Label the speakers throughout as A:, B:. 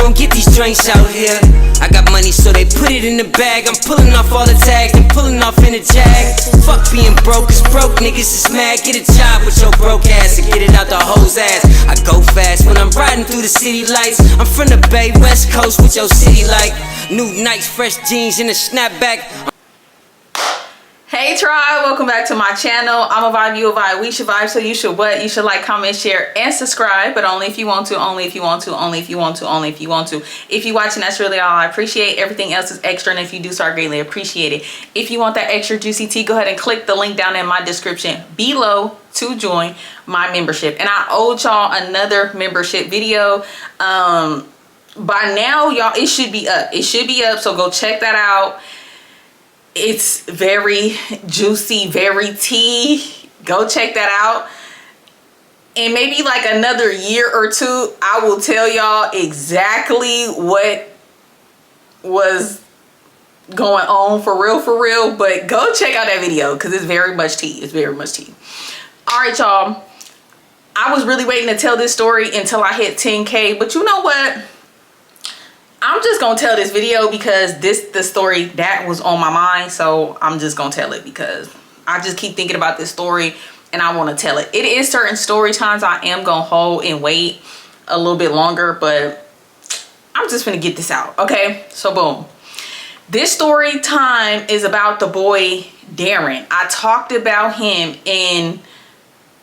A: won't get these joints out here. I got money, so they put it in the bag. I'm pulling off all the tags, they pulling off in the jag. Fuck being broke, cause broke niggas is mad. Get a job with your broke ass and get it out the hoe's ass. I go fast when I'm riding through the city lights. I'm from the Bay, West Coast, with your city like new nice fresh jeans and a snapback.
B: Hey tribe, welcome back to my channel. I'm a vibe, you a vibe, we should vibe, so you should what? You should like, comment, share, and subscribe, but only if you want to, only if you want to, only if you want to, only if you want to. If you're watching, that's really all I appreciate. Everything else is extra, and if you do, so I greatly appreciate it. If you want that extra juicy tea, go ahead and click the link down in my description below to join my membership. And I owed y'all another membership video. By now, y'all, it should be up. It should be up, so go check that out. It's very juicy, very tea. Go check that out. And maybe like another year or two, I will tell y'all exactly what was going on for real. But go check out that video because it's very much tea. It's very much tea. All right, y'all. I was really waiting to tell this story until I hit 10K. But you know what? I'm just gonna tell this video because the story that was on my mind, so I'm just gonna tell it because I just keep thinking about this story and I want to tell it. It is certain story times I am gonna hold and wait a little bit longer, but I'm just gonna get this out. Okay, so boom, this story time is about the boy Darren. I talked about him in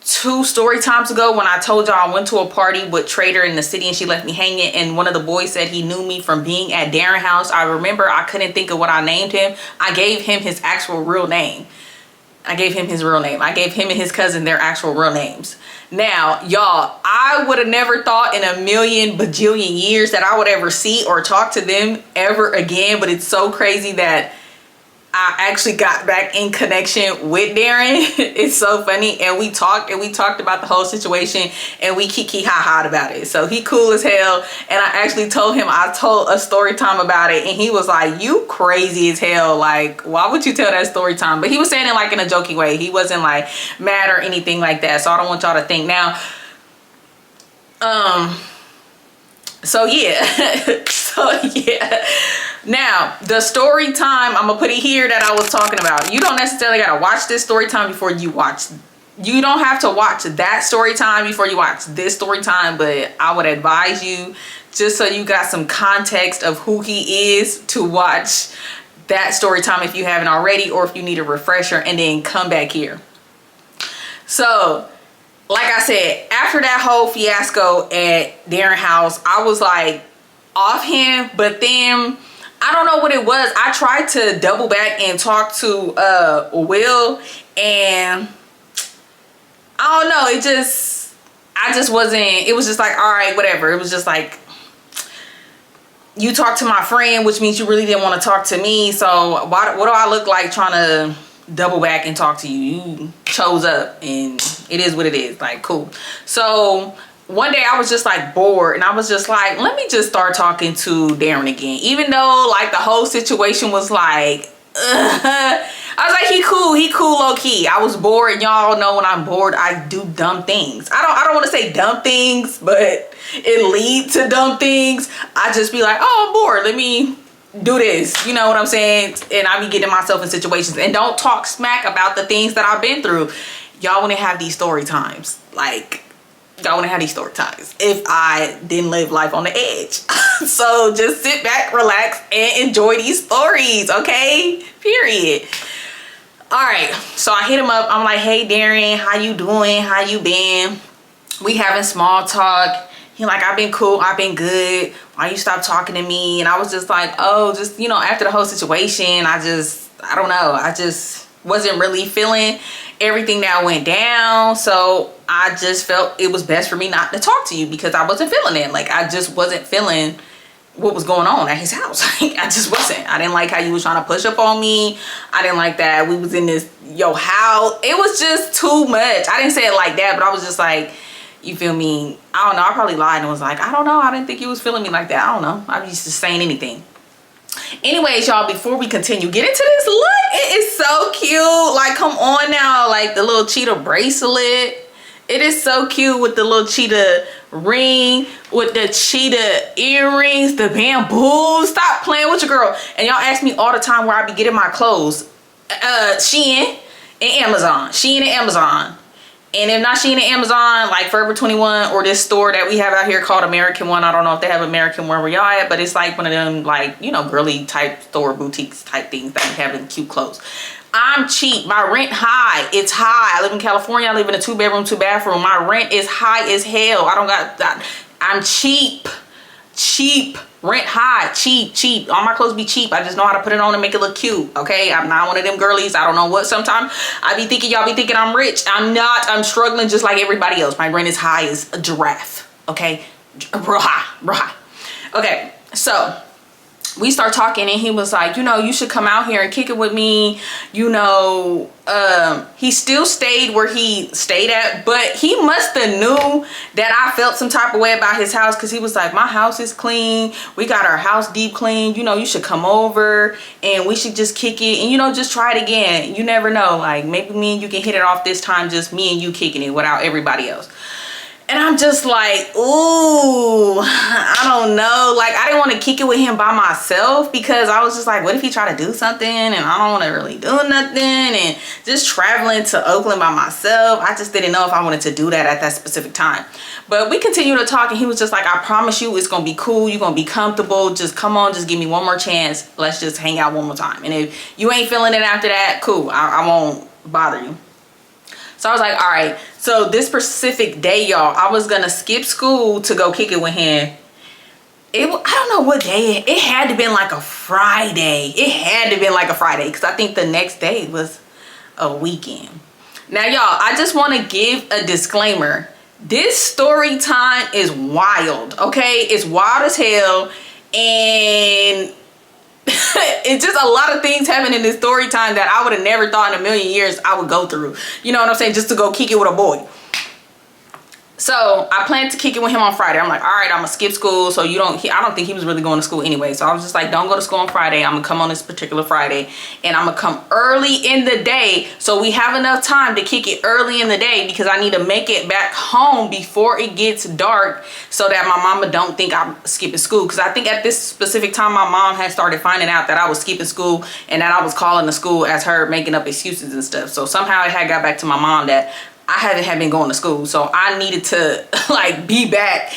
B: 2 story times ago when I told y'all I went to a party with Trader in the city and she left me hanging, and one of the boys said he knew me from being at Darren house. I remember I couldn't think of what I named him. I gave him his actual real name. I gave him his real name. I gave him and his cousin their actual real names. Now, y'all, I would have never thought in a million bajillion years that I would ever see or talk to them ever again, but it's so crazy that I actually got back in connection with Darren. It's so funny, and we talked about the whole situation, and we kiki ha about it. So he cool as hell, and I actually told him, I told a story time about it, and he was like, you crazy as hell, like why would you tell that story time? But he was saying it like in a joking way. He wasn't like mad or anything like that, so I don't want y'all to think. Now so yeah now the story time, I'm gonna put it here, that I was talking about. You don't necessarily gotta watch this story time before you watch, you don't have to watch that story time before you watch this story time, but I would advise you, just so you got some context of who he is, to watch that story time if you haven't already, or if you need a refresher, and then come back here. So like I said, after that whole fiasco at Darren house, I was like off him, but then I don't know what it was. I tried to double back and talk to Will, and I don't know, I just wasn't, it was just like, all right, whatever. It was just like, you talked to my friend, which means you really didn't want to talk to me, so what do I look like trying to double back and talk to you? You chose up, and it is what it is. Like, cool. So one day I was just like bored, and I was just like, let me just start talking to Darren again, even though like the whole situation was like I was like, he cool low-key. I was bored, and y'all know when I'm bored I do dumb things. I don't want to say dumb things, but it leads to dumb things. I just be like, oh, I'm bored, let me do this, you know what I'm saying? And I be getting myself in situations, and don't talk smack about the things that I've been through. Y'all want to have these story times, like y'all want to have these story times if I didn't live life on the edge. So just sit back, relax, and enjoy these stories, okay? Period. All right, so I hit him up. I'm like, hey Darren, how you doing? How you been? We having small talk. He like, I've been cool, I've been good. Why you stop talking to me? And I was just like, oh, just, you know, after the whole situation, I don't know, I just wasn't really feeling everything that went down. So I just felt it was best for me not to talk to you because I wasn't feeling it. Like, I just wasn't feeling what was going on at his house. Like, I just wasn't. I didn't like how you was trying to push up on me. I didn't like that we was in this house. It was just too much. I didn't say it like that, but I was just like, you feel me? I don't know. I probably lied and was like, I don't know. I didn't think you was feeling me like that. I don't know. I was just saying anything. Anyways, y'all, before we continue, get into this look. It is so cute. Like, come on now. Like, the little cheetah bracelet It is so cute with the little cheetah ring, with the cheetah earrings, the bamboo. Stop playing with your girl. And y'all ask me all the time where I be getting my clothes. Shein and Amazon. Shein and Amazon. And if not Shein and Amazon, like Forever 21 or this store that we have out here called American One. I don't know if they have American One where y'all at, but it's like one of them, like, you know, girly type store boutiques type things that have in cute clothes. I'm cheap. My rent high. It's high. I live in California. I live in a 2-bedroom, 2-bathroom. My rent is high as hell. I don't got that. I'm cheap. Cheap. Rent high. Cheap. All my clothes be cheap. I just know how to put it on and make it look cute. Okay? I'm not one of them girlies. I don't know what. Sometimes I be thinking y'all be thinking I'm rich. I'm not. I'm struggling just like everybody else. My rent is high as a giraffe. Okay? Real high. Okay. So we start talking and he was like, you know, you should come out here and kick it with me. You know, he still stayed where he stayed at, but he must have knew that I felt some type of way about his house, because he was like, my house is clean. We got our house deep clean. You know, you should come over and we should just kick it and, you know, just try it again. You never know. Like, maybe me and you can hit it off this time, just me and you kicking it without everybody else. And I'm just like, ooh, I don't know. Like, I didn't want to kick it with him by myself, because I was just like, what if he try to do something and I don't want to really do nothing, and just traveling to Oakland by myself. I just didn't know if I wanted to do that at that specific time. But we continued to talk and he was just like, I promise you it's going to be cool. You're going to be comfortable. Just come on. Just give me one more chance. Let's just hang out one more time. And if you ain't feeling it after that, cool. I won't bother you. So I was like, all right. So this specific day, y'all, I was going to skip school to go kick it with him. I don't know what day. It had to been like a Friday. It had to been like a Friday, because I think the next day was a weekend. Now, y'all, I just want to give a disclaimer. This story time is wild, okay? It's wild as hell. And it's just a lot of things happen in this story time that I would have never thought in a million years I would go through. You know what I'm saying? Just to go kick it with a boy. So I planned to kick it with him on Friday. I'm like, all right, I'm gonna skip school. So I don't think he was really going to school anyway. So I was just like, don't go to school on Friday. I'm gonna come on this particular Friday, and I'm gonna come early in the day, so we have enough time to kick it early in the day, because I need to make it back home before it gets dark, so that my mama don't think I'm skipping school. Because I think at this specific time, my mom had started finding out that I was skipping school and that I was calling the school as her making up excuses and stuff. So somehow it had got back to my mom that I haven't been going to school, so I needed to like be back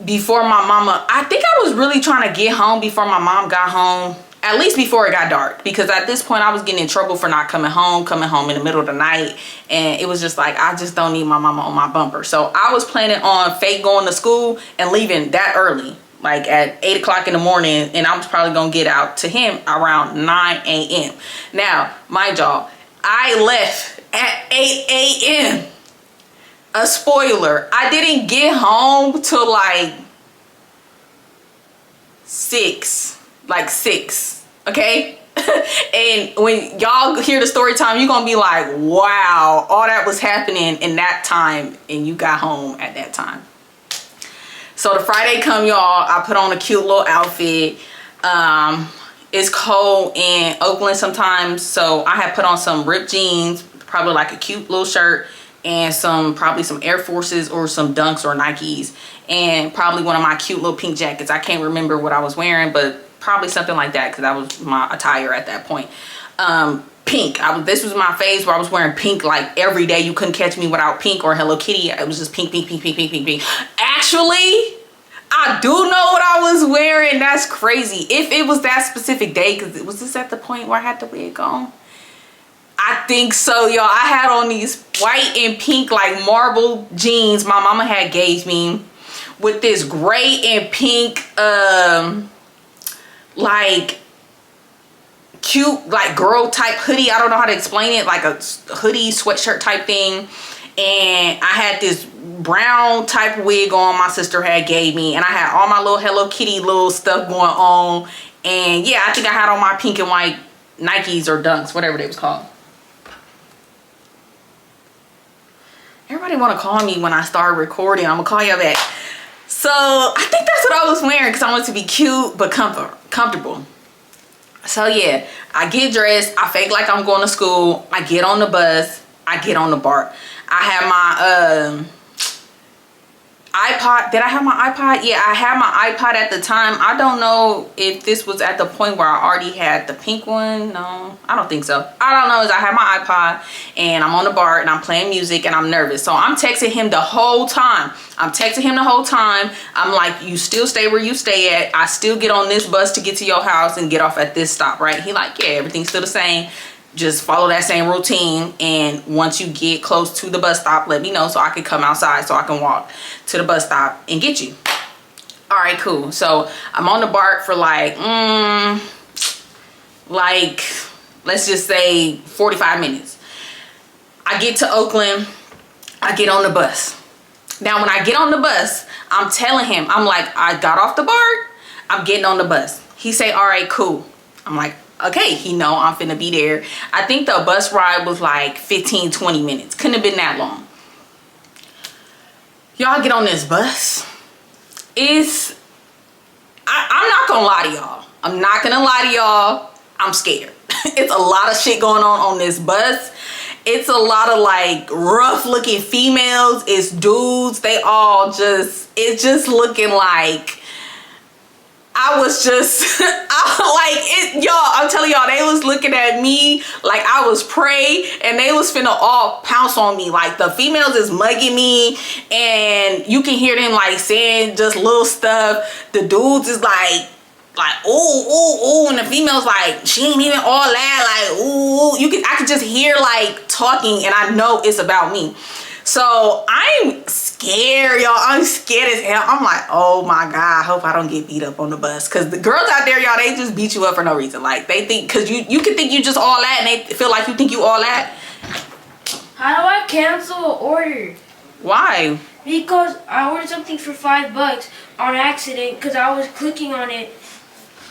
B: before my mama. I think I was really trying to get home before my mom got home, at least before it got dark, because at this point I was getting in trouble for not coming home in the middle of the night, and it was just like, I just don't need my mama on my bumper. So I was planning on fake going to school and leaving that early, like at 8 o'clock in the morning, and I was probably gonna get out to him around 9 a.m. Now, mind y'all, I left at 8 a.m. A spoiler, I didn't get home till like 6, okay? And when y'all hear the story time, you're gonna be like, wow, all that was happening in that time, and you got home at that time. So the Friday come, y'all, I put on a cute little outfit. It's cold in Oakland sometimes, so I had put on some ripped jeans, probably like a cute little shirt, and probably some Air Forces or some Dunks or Nikes, and probably one of my cute little pink jackets. I can't remember what I was wearing, but probably something like that, because that was my attire at that point. Pink. This was my phase where I was wearing pink like every day. You couldn't catch me without pink or Hello Kitty. It was just pink. Actually, I do know what I was wearing. That's crazy. If it was that specific day, because was this at the point where I had the wig on? I think so, y'all. I had on these white and pink like marble jeans my mama had gave me, with this gray and pink like cute like girl type hoodie. I don't know how to explain it, like a hoodie sweatshirt type thing. And I had this brown type wig on my sister had gave me, and I had all my little Hello Kitty little stuff going on. And yeah, I think I had on my pink and white Nikes or Dunks, whatever they was called. Everybody want to call me when I start recording. I'm gonna call you back. So I think that's what I was wearing, because I wanted to be cute but comfortable. So yeah, I get dressed, I fake like I'm going to school, I get on the bus, I get on the BART. I have my iPod. Did I have my iPod? Yeah, I had my iPod at the time. I don't know if this was at the point where I already had the pink one. No, I don't think so. I don't know. Is I have my iPod and I'm on the BART and I'm playing music and I'm nervous. So I'm texting him the whole time. I'm like, you still stay where you stay at. I still get on this bus to get to your house and get off at this stop, right? He like, yeah, everything's still the same. Just follow that same routine, and once you get close to the bus stop, let me know so I can come outside so I can walk to the bus stop and get you. All right, cool. So I'm on the BART for like let's just say 45 minutes. I get to Oakland. I get on the bus. Now when I get on the bus, I'm telling him, I'm like, I got off the BART. I'm getting on the bus. He say, all right, cool. I'm like, okay, he know I'm finna be there. I think the bus ride was like 15-20 minutes. Couldn't have been that long. Y'all get on this bus. I'm not gonna lie to y'all. I'm not gonna lie to y'all. I'm scared. It's a lot of shit going on this bus. It's a lot of like rough looking females. It's dudes. They all just, it's just looking like, I was just, y'all, I'm telling y'all, they was looking at me like I was prey, and they was finna all pounce on me. Like the females is mugging me, and you can hear them like saying just little stuff. The dudes is like ooh, ooh, ooh, and the females like, she ain't even all that, like, ooh, I could just hear like talking, and I know it's about me. So I'm scared, y'all. I'm scared as hell. I'm like, oh my God, I hope I don't get beat up on the bus. Cause the girls out there, y'all, they just beat you up for no reason. Like they think, cause you can think you just all that, and they feel like you think you all that.
C: How do I cancel an order?
B: Why?
C: Because I ordered something for $5 on accident, because I was clicking on it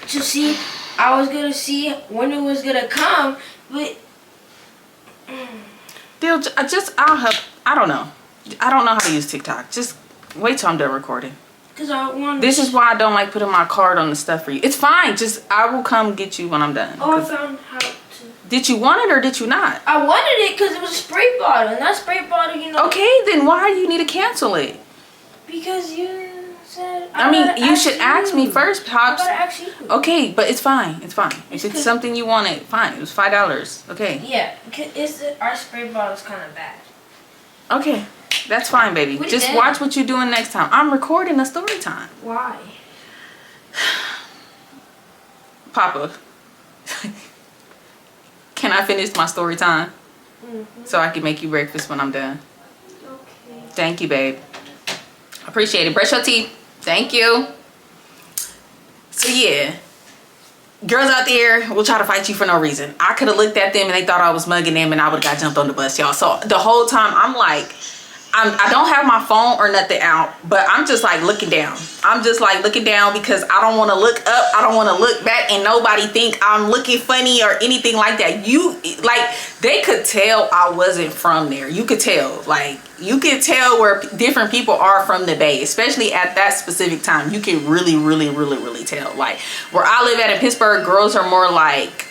C: to see, I was gonna see when it was gonna come, but
B: I don't know. I don't know how to use TikTok. Just wait till I'm done recording.
C: Because I want.
B: This is why I don't like putting my card on the stuff for you. It's fine. Just I will come get you when I'm done.
C: Oh, I found how to.
B: Did you want it or did you not?
C: I wanted it because it was a spray bottle, and that spray bottle, you know.
B: Okay, then why do you need to cancel it?
C: Because you said.
B: I mean, you should ask me first, Pops.
C: I gotta ask you.
B: Okay, but it's fine. It's fine. If it's something you wanted, fine. It was $5. Okay.
C: Yeah, because our spray bottle's kind of bad.
B: Okay, that's fine, baby. Just watch what you're doing next time. I'm recording a story time.
C: Why?
B: Papa, can I finish my story time? So I can make you breakfast when I'm done?
C: Okay.
B: Thank you, babe. Appreciate it. Brush your teeth. Thank you. So yeah, girls out there will try to fight you for no reason. I could have looked at them and they thought I was mugging them, and I would have got jumped on the bus, y'all. So the whole time I'm like, I don't have my phone or nothing out, but I'm just like looking down. I'm just like looking down because I don't want to look up. I don't want to look back and nobody think I'm looking funny or anything like that. They could tell I wasn't from there. You could tell, like, you could tell where different people are from the Bay, especially at that specific time. You can really, really, really, really tell. Like where I live at in Pittsburgh, girls are more like,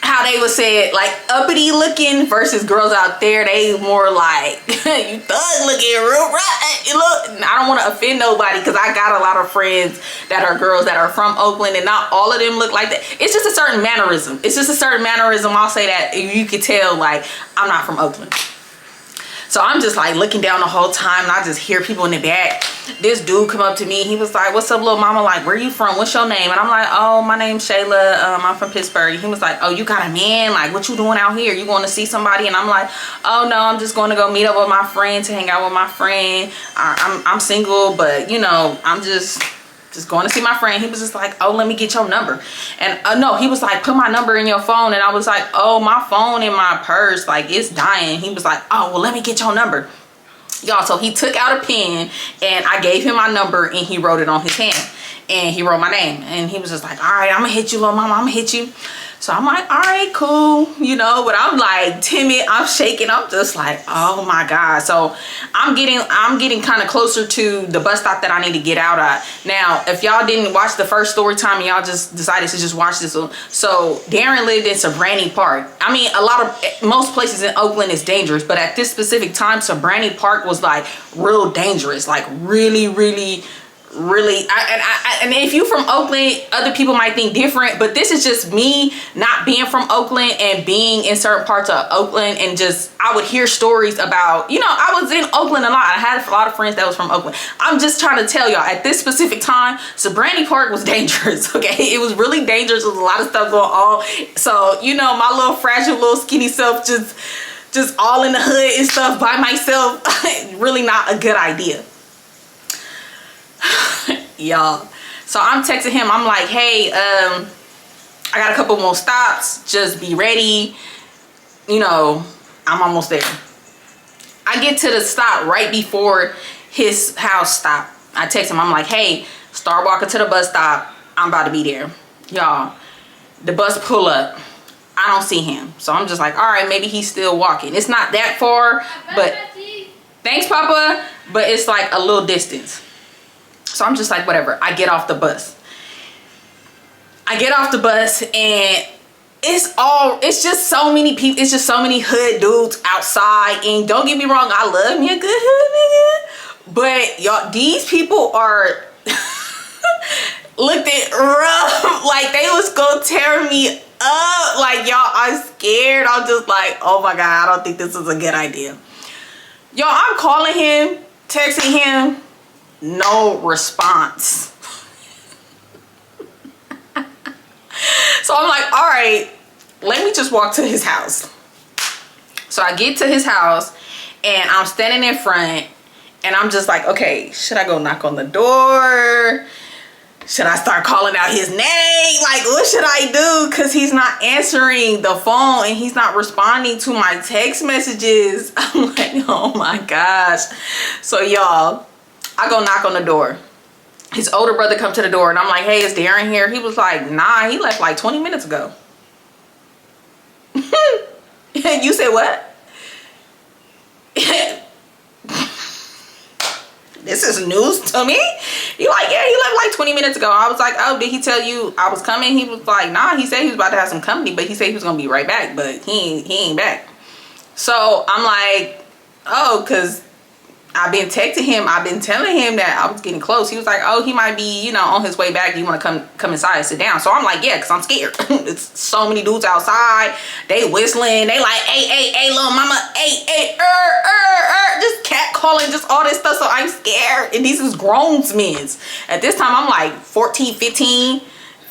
B: how they would say it, like uppity looking, versus girls out there, they more like you thug looking, real right. Look, I don't want to offend nobody because I got a lot of friends that are girls that are from Oakland, and not all of them look like that. It's just a certain mannerism. It's just a certain mannerism. I'll say that you could tell, like, I'm not from Oakland. So I'm just like looking down the whole time, and I just hear people in the back. This dude come up to me. He was like, what's up, little mama? Like, where you from? What's your name? And I'm like, oh, my name's Shayla. I'm from Pittsburgh. He was like, oh, you got a man? Like, what you doing out here? You going to see somebody? And I'm like, oh, no, I'm just going to go meet up with my friend, to hang out with my friend. I'm single, but, you know, I'm just going to see my friend. He was just like, oh, let me get your number. And no, he was like, put my number in your phone. And I was like, oh, my phone in my purse, like, it's dying. He was like, oh, well, let me get your number. Y'all, so he took out a pen and I gave him my number and he wrote it on his hand. and he wrote my name, and he was just like, all right, I'm gonna hit you, little mama, I'm gonna hit you. So I'm like, all right, cool, you know, but I'm like timid, I'm shaking, I'm just like, oh my God. So I'm getting kind of closer to the bus stop that I need to get out at. Now, if y'all didn't watch the first story time and y'all just decided to just watch this one. So Darren lived in Sabrani Park. I mean, most places in Oakland is dangerous, but at this specific time, Sabrani Park was like real dangerous, like really, really, really. And if you from Oakland, other people might think different, but this is just me not being from Oakland and being in certain parts of Oakland, and just I would hear stories about, you know, I was in Oakland a lot. I had a lot of friends that was from Oakland. I'm just trying to tell y'all, at this specific time, Sabrani Park was dangerous. Okay, it was really dangerous. There was a lot of stuff going on. So, you know, my little fragile little skinny self just all in the hood and stuff by myself, really not a good idea. Y'all, so I'm texting him, I'm like, hey, I got a couple more stops, just be ready, you know, I'm almost there. I get to the stop right before his house stop. I text him, I'm like, hey, start walking to the bus stop, I'm about to be there. Y'all, the bus pull up, I don't see him, so I'm just like, all right, maybe he's still walking. It's not that far, but thanks, Papa, but it's like a little distance. So I'm just like, whatever. I get off the bus. And it's just so many people. It's just so many hood dudes outside. And don't get me wrong, I love me a good hood nigga. But y'all, these people are looked at rough. Like they was gonna tear me up. Like y'all, I'm scared. I'm just like, oh my God, I don't think this is a good idea. Y'all, I'm calling him, texting him. No response. So I'm like, all right, let me just walk to his house. So I get to his house and I'm standing in front and I'm just like, okay, should I go knock on the door? Should I start calling out his name? Like, what should I do? Because he's not answering the phone and he's not responding to my text messages. I'm like, oh my gosh. So y'all, I go knock on the door. His older brother come to the door and I'm like, hey, is Darren here? He was like, nah, he left like 20 minutes ago. You said what? This is news to me. He like, yeah, he left like 20 minutes ago. I was like, oh, did he tell you I was coming? He was like, nah, he said he was about to have some company, but he said he was gonna be right back, but he ain't back. So I'm like, oh, cause I've been texting him. I've been telling him that I was getting close. He was like, oh, he might be, you know, on his way back. Do you want to come inside and sit down? So I'm like, yeah, because I'm scared. It's so many dudes outside. They whistling. They like, hey, little mama. Hey, just catcalling, just all this stuff. So I'm scared. And these is grown men. At this time, I'm like 14, 15.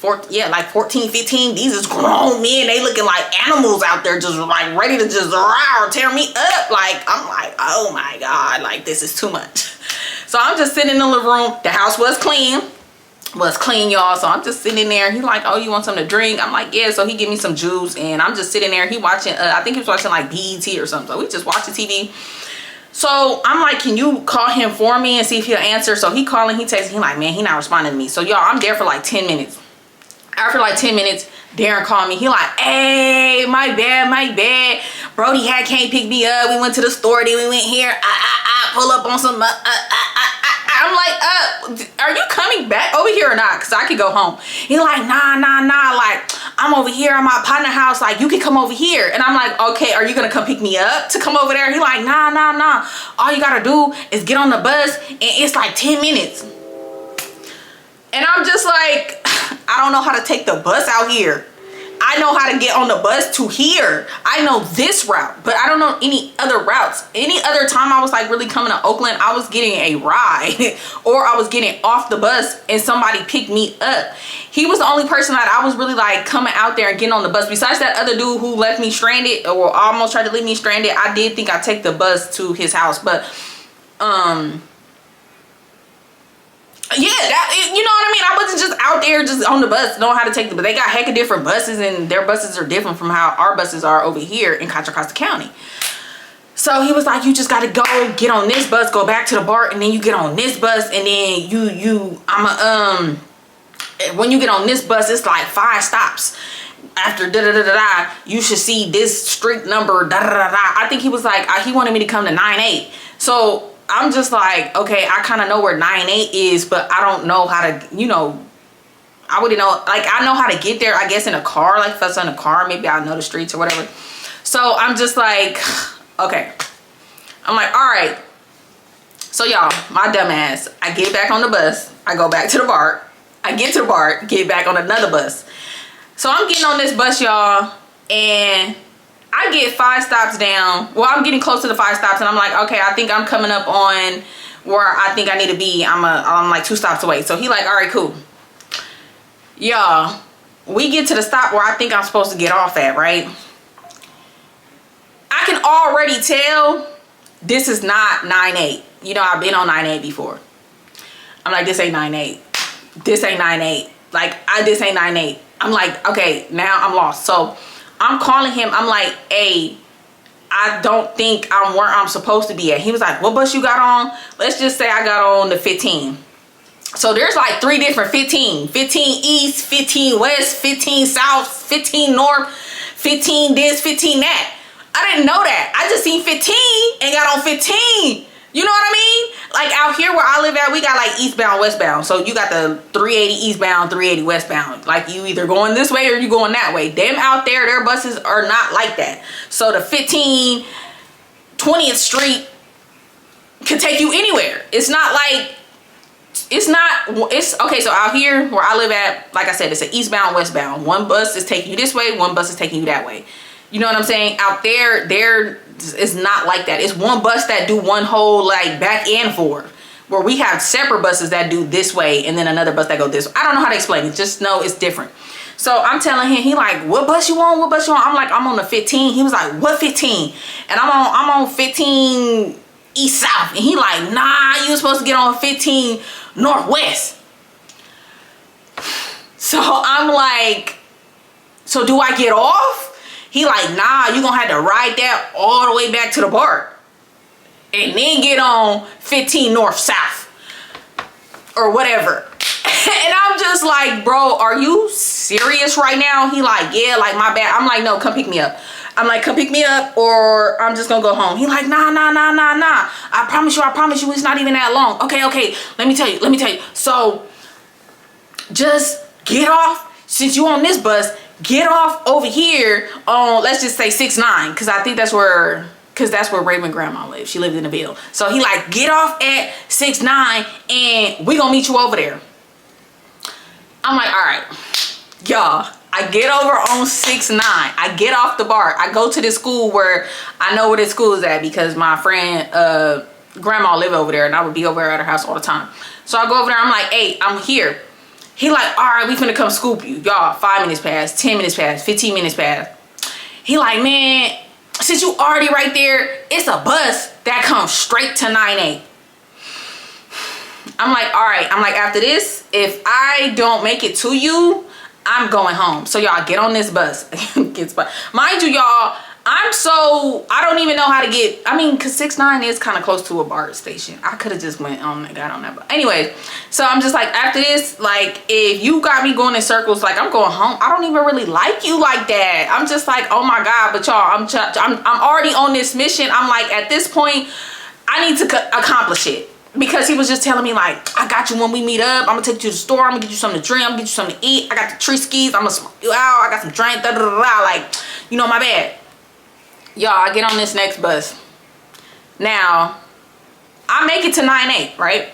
B: Like 14, 15. These is grown men. They looking like animals out there, just like ready to just tear me up. Like, I'm like, oh my God, like this is too much. So I'm just sitting in the living room. The house was clean, y'all. So I'm just sitting there. He's like, oh, you want something to drink? I'm like, yeah. So he give me some juice and I'm just sitting there. He watching, I think he was watching like BET or something. So we just watching TV. So I'm like, can you call him for me and see if he'll answer? So he calling, he texting, he like, man, he not responding to me. So y'all, I'm there for like 10 minutes. After like 10 minutes, Darren called me. He like, hey, my bad. Brody can't pick me up. We went to the store. Then we went here. I pull up on some. I'm like, are you coming back over here or not? Because I could go home. He like, nah. Like, I'm over here at my partner house. Like, you can come over here. And I'm like, okay, are you going to come pick me up to come over there? He like, nah. All you got to do is get on the bus. And it's like 10 minutes. And I'm just like, I don't know how to take the bus out here. I know how to get on the bus to here. I know this route, but I don't know any other routes. Any other time I was like really coming to Oakland, I was getting a ride or I was getting off the bus and somebody picked me up. He was the only person that I was really like coming out there and getting on the bus. Besides that other dude who left me stranded or almost tried to leave me stranded, I did think I'd take the bus to his house, but yeah, that, you know what I mean? I wasn't just out there just on the bus knowing how to take the, but they got heck of different buses and their buses are different from how our buses are over here in Contra Costa County. So he was like, you just gotta go get on this bus, go back to the bar, and then you get on this bus, and then when you get on this bus, it's like 5 stops. After da-da-da-da-da, you should see this street number, da-da-da-da. I think he was like, he wanted me to come to 9-8. So I'm just like, okay, I kind of know where 9-8 is, but I don't know how to, you know, I wouldn't know, like, I know how to get there, I guess, in a car. Like, if I was in a car, maybe I'll know the streets or whatever. So I'm just like, okay. I'm like, all right. So y'all, my dumb ass, I get back on the bus. I go back to the bar. I get to the bar, get back on another bus. So I'm getting on this bus, y'all, and I get 5 stops down. Well, I'm getting close to the 5 stops, and I'm like, okay, I think I'm coming up on where I think I need to be. I'm like 2 stops away. So he like, all right, cool. Y'all, we get to the stop where I think I'm supposed to get off at, right? I can already tell this is not 9-8. You know, I've been on 9-8 before. I'm like, this ain't 9-8. This ain't 9-8. Like, this ain't 9-8. I'm like, okay, now I'm lost. So I'm calling him. I'm like, hey, I don't think I'm where I'm supposed to be at. He was like, what bus you got on? Let's just say I got on the 15. So there's like 3 different 15. 15 east, 15 west, 15 south, 15 north, 15 this, 15 that. I didn't know that. I just seen 15 and got on 15. You know what I mean? Like out here where I live at, we got like eastbound, westbound. So you got the 380 eastbound, 380 westbound. Like you either going this way or you going that way. Them out there, their buses are not like that. So the 15, 20th Street could take you anywhere. It's not like, it's okay. So out here where I live at, like I said, it's an eastbound, westbound. One bus is taking you this way, one bus is taking you that way. You know what I'm saying? Out there, it's not like that. It's one bus that do one whole like back and forth, where we have separate buses that do this way and then another bus that go this way. I don't know how to explain it. Just know it's different. So I'm telling him, he like, what bus you on? What bus you on? I'm like, I'm on the 15. He was like, what 15? And I'm on 15 east south. And he like, nah, you were supposed to get on 15 northwest. So I'm like, so do I get off? He like, nah, you gonna have to ride that all the way back to the bar and then get on 15 north south or whatever. And I'm just like, bro, are you serious right now? He like, yeah, like my bad. I'm like, no, come pick me up. I'm like, come pick me up or I'm just gonna go home. He like, nah. I promise you, it's not even that long. Okay, let me tell you. So just get off. Since you on this bus, get off over here on, let's just say 6-9, because I think that's where Raven grandma lives. She lived in the Ville. So he like, get off at 6-9 and we gonna meet you over there. I'm like, all right, y'all. I get over on 6-9. I get off the bar. I go to this school where I know where this school is at because my friend grandma lived over there and I would be over at her house all the time. So I go over there. I'm like, hey, I'm here. He like, all right, we finna come scoop you. Y'all, 5 minutes past, 10 minutes past, 15 minutes past. He like, man, since you already right there, it's a bus that comes straight to 9-8. I'm like, all right. I'm like, after this, if I don't make it to you, I'm going home. So y'all get on this bus. Mind you, y'all, I don't even know how to get, cause 6-9 is kind of close to a BART station. I could have just got on that. But anyway, so I'm just like, after this, like, if you got me going in circles, like I'm going home. I don't even really like you like that. I'm just like, oh my God, but y'all, I'm already on this mission. I'm like, at this point, I need to accomplish it. Because he was just telling me like, I got you when we meet up. I'm gonna take you to the store. I'm gonna get you something to drink. I'm gonna get you something to eat. I got the tree skis. I'm gonna smoke you out. I got some drink. Like, you know, my bad. Y'all, I get on this next bus. Now, I make it to 9-8, right?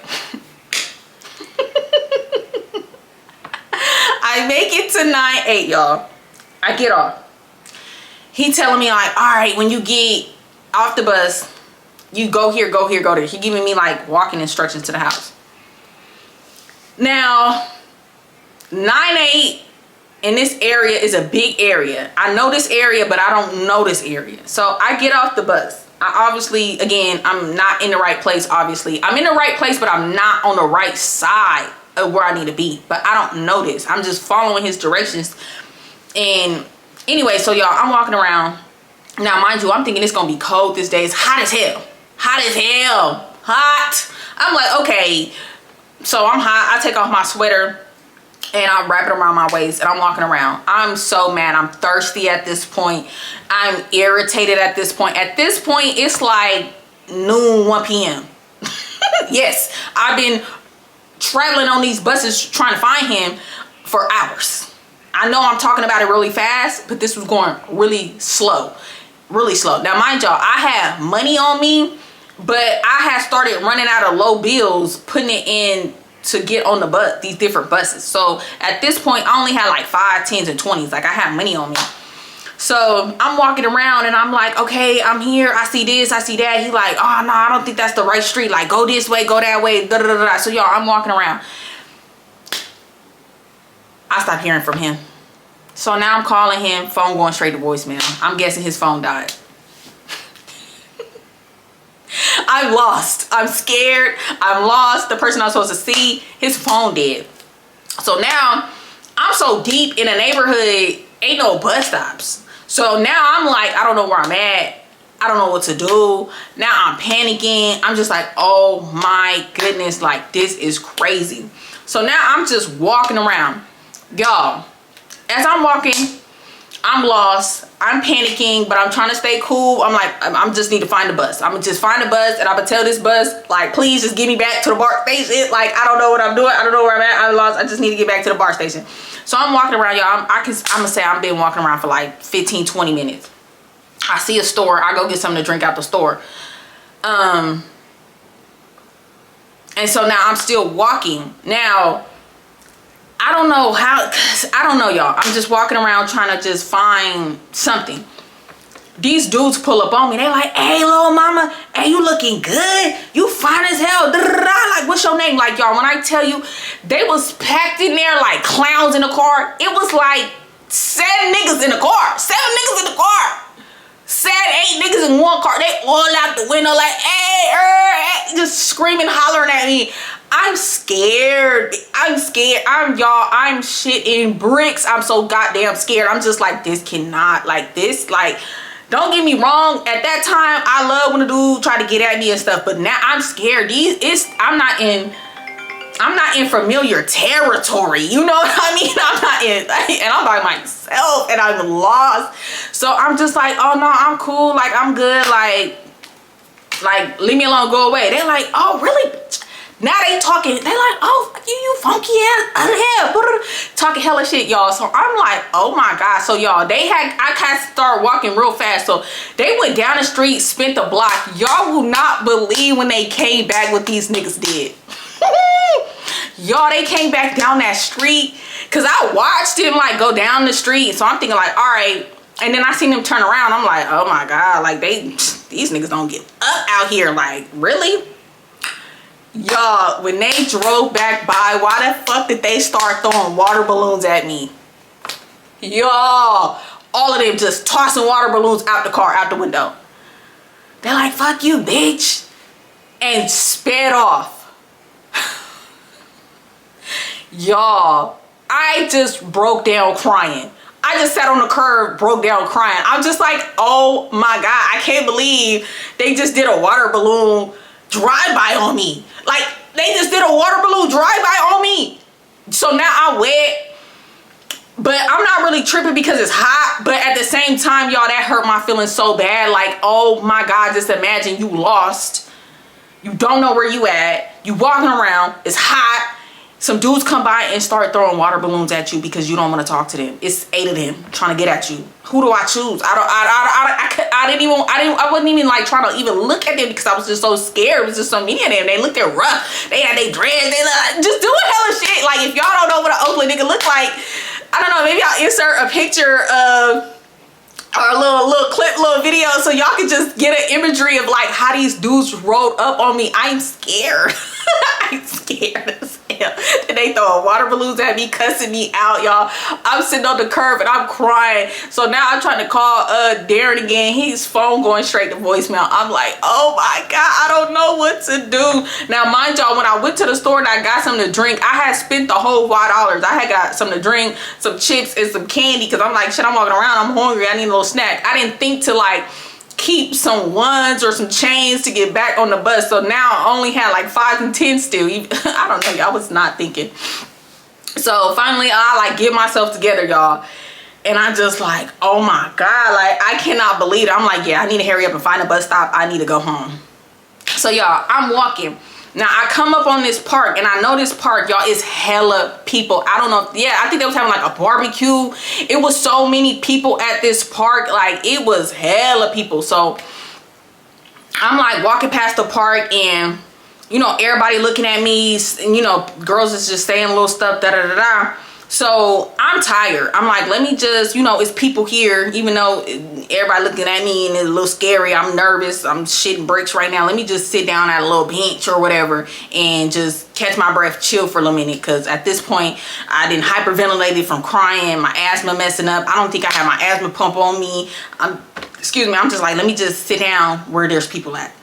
B: I make it to 9-8, y'all. I get off. He telling me like, all right, when you get off the bus, you go here, go here, go there. He giving me like walking instructions to the house. Now, 9-8 in this area is a big area. I know this area, but I don't know this area. So I get off the bus. I obviously, again, I'm not in the right place, obviously. I'm in the right place, but I'm not on the right side of where I need to be. But I don't know this. I'm just following his directions. And anyway, so y'all, I'm walking around. Now, mind you, I'm thinking it's going to be cold this day. It's hot as hell. Hot as hell. Hot. I'm like, okay. So I'm hot. I take off my sweater. and I wrap it around my waist and I'm walking around. I'm so mad. I'm thirsty at this point. I'm irritated at this point. At this point, it's like noon, 1 p.m. Yes, I've been traveling on these buses trying to find him for hours. I know I'm talking about it really fast, but this was going really slow. Really slow. Now, mind y'all, I have money on me, but I had started running out of low bills, putting it in to get on the bus, these different buses. So at this point, I only had like 5, 10s, and 20s. Like I had money on me. So I'm walking around and I'm like, okay, I'm here. I see this, I see that. He like, oh no, I don't think that's the right street. Like go this way, go that way. Da, da, da, da. So y'all, I'm walking around. I stopped hearing from him. So now I'm calling him, phone going straight to voicemail. I'm guessing his phone died. I'm lost. I'm scared. I'm lost. The person I'm supposed to see, his phone dead. So now I'm so deep in a neighborhood, ain't no bus stops. So now I'm like, I don't know where I'm at. I don't know what to do. Now I'm panicking. I'm just like, oh my goodness, like this is crazy. So now I'm just walking around. Y'all, as I'm walking, I'm lost. I'm panicking, but I'm trying to stay cool. I'm like, I'm just need to find a bus. I'm gonna just find a bus and I'm gonna tell this bus, like, please just get me back to the bar station. Like, I don't know what I'm doing. I don't know where I'm at. I'm lost. I just need to get back to the bar station. So I'm walking around, y'all. I'm gonna say I've been walking around for like 15, 20 minutes. I see a store. I go get something to drink out the store. And so now I'm still walking. Now, I don't know how, I don't know, y'all. I'm just walking around trying to just find something. These dudes pull up on me. They like, hey, little mama, hey, you looking good. You fine as hell. Like, what's your name? Like, y'all, when I tell you, they was packed in there like clowns in the car. It was like 7 niggas in the car. 7 niggas in the car. 7, 8 niggas in one car. They all out the window like, hey, just screaming, hollering at me. I'm scared. I'm scared. I'm shitting bricks. I'm so goddamn scared. I'm just like, this cannot, like this, like, don't get me wrong. At that time, I love when a dude try to get at me and stuff, but now I'm scared. I'm not in familiar territory. You know what I mean? I'm not in, and I'm by myself and I'm lost. So I'm just like, oh no, I'm cool. Like, I'm good. Like leave me alone, go away. They're like, oh really? Now they talking, they like, oh, you funky ass, talking hella shit, y'all. So I'm like, oh my God. So y'all, I kind of started walking real fast. So they went down the street, spent the block. Y'all will not believe when they came back what these niggas did. Y'all, they came back down that street. Cause I watched him like go down the street. So I'm thinking like, all right. And then I seen them turn around. I'm like, oh my God, like these niggas don't get up out here. Like, really? Y'all, when they drove back by, why the fuck did they start throwing water balloons at me? Y'all, all of them just tossing water balloons out the car, out the window. They're like, fuck you, bitch. And sped off. Y'all, I just broke down crying. I just sat on the curb, broke down crying. I'm just like, oh my God, I can't believe they just did a water balloon drive-by on me. Like, they just did a water balloon drive-by on me. So now I'm wet, but I'm not really tripping because it's hot. But at the same time, y'all, that hurt my feelings so bad. Like, oh my God, just imagine you lost. You don't know where you at. You walking around, it's hot. Some dudes come by and start throwing water balloons at you because you don't want to talk to them. It's 8 of them trying to get at you. Who do I choose? I wasn't even like trying to even look at them because I was just so scared. It was just so many of them. They looked at rough. They had their dreads. They like, just doing hella shit. Like, if y'all don't know what an Oakland nigga look like, I don't know. Maybe I'll insert a picture of or a little clip, little video, so y'all can just get an imagery of like how these dudes rolled up on me. I'm scared. I'm scared as hell. And they throwing water balloons at me, cussing me out, y'all. I'm sitting on the curb and I'm crying. So now I'm trying to call Darren again. His phone going straight to voicemail. I'm like, oh my God, I don't know what to do. Now, mind y'all, when I went to the store and I got something to drink, I had spent the whole $5. I had got something to drink, some chips and some candy, because I'm like, shit, I'm walking around, I'm hungry, I need a little snack. I didn't think to like keep some ones or some chains to get back on the bus. So now I only had like 5 and 10 still. I don't know, I was not thinking. So finally I like get myself together, y'all. And I just like, oh my God, like I cannot believe it. I'm like, yeah, I need to hurry up and find a bus stop. I need to go home. So y'all, I'm walking. Now I come up on this park, and I know this park, y'all, is hella people. I don't know. Yeah, I think they was having like a barbecue. It was so many people at this park. Like it was hella people. So I'm like walking past the park, and you know, everybody looking at me, and you know, girls is just saying little stuff, da da da da. So I'm tired. I'm like, let me just, you know, it's people here, even though everybody looking at me and it's a little scary. I'm nervous. I'm shitting bricks right now. Let me just sit down at a little bench or whatever and just catch my breath, chill for a little minute. Because at this point, I didn't hyperventilate from crying, my asthma messing up. I don't think I have my asthma pump on me. Excuse me. I'm just like, let me just sit down where there's people at.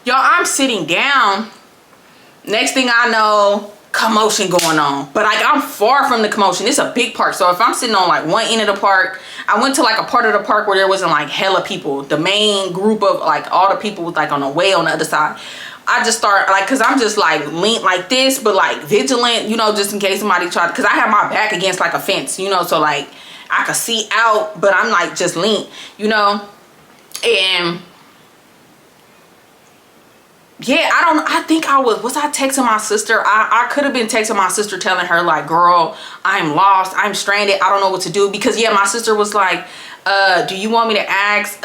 B: Y'all, I'm sitting down. Next thing I know, commotion going on, but like I'm far from the commotion. It's a big park, so if I'm sitting on like one end of the park, I went to like a part of the park where there wasn't like hella people. The main group of like all the people was like on the way on the other side. I just start like, cause I'm just like lean like this, but like vigilant, you know, just in case somebody tried, cause I have my back against like a fence, you know, so like I could see out, but I'm like just lean, you know. And yeah, I think I was I texting my sister? I could have been texting my sister telling her like, girl, I'm lost, I'm stranded, I don't know what to do. Because yeah, my sister was like, do you want me to ask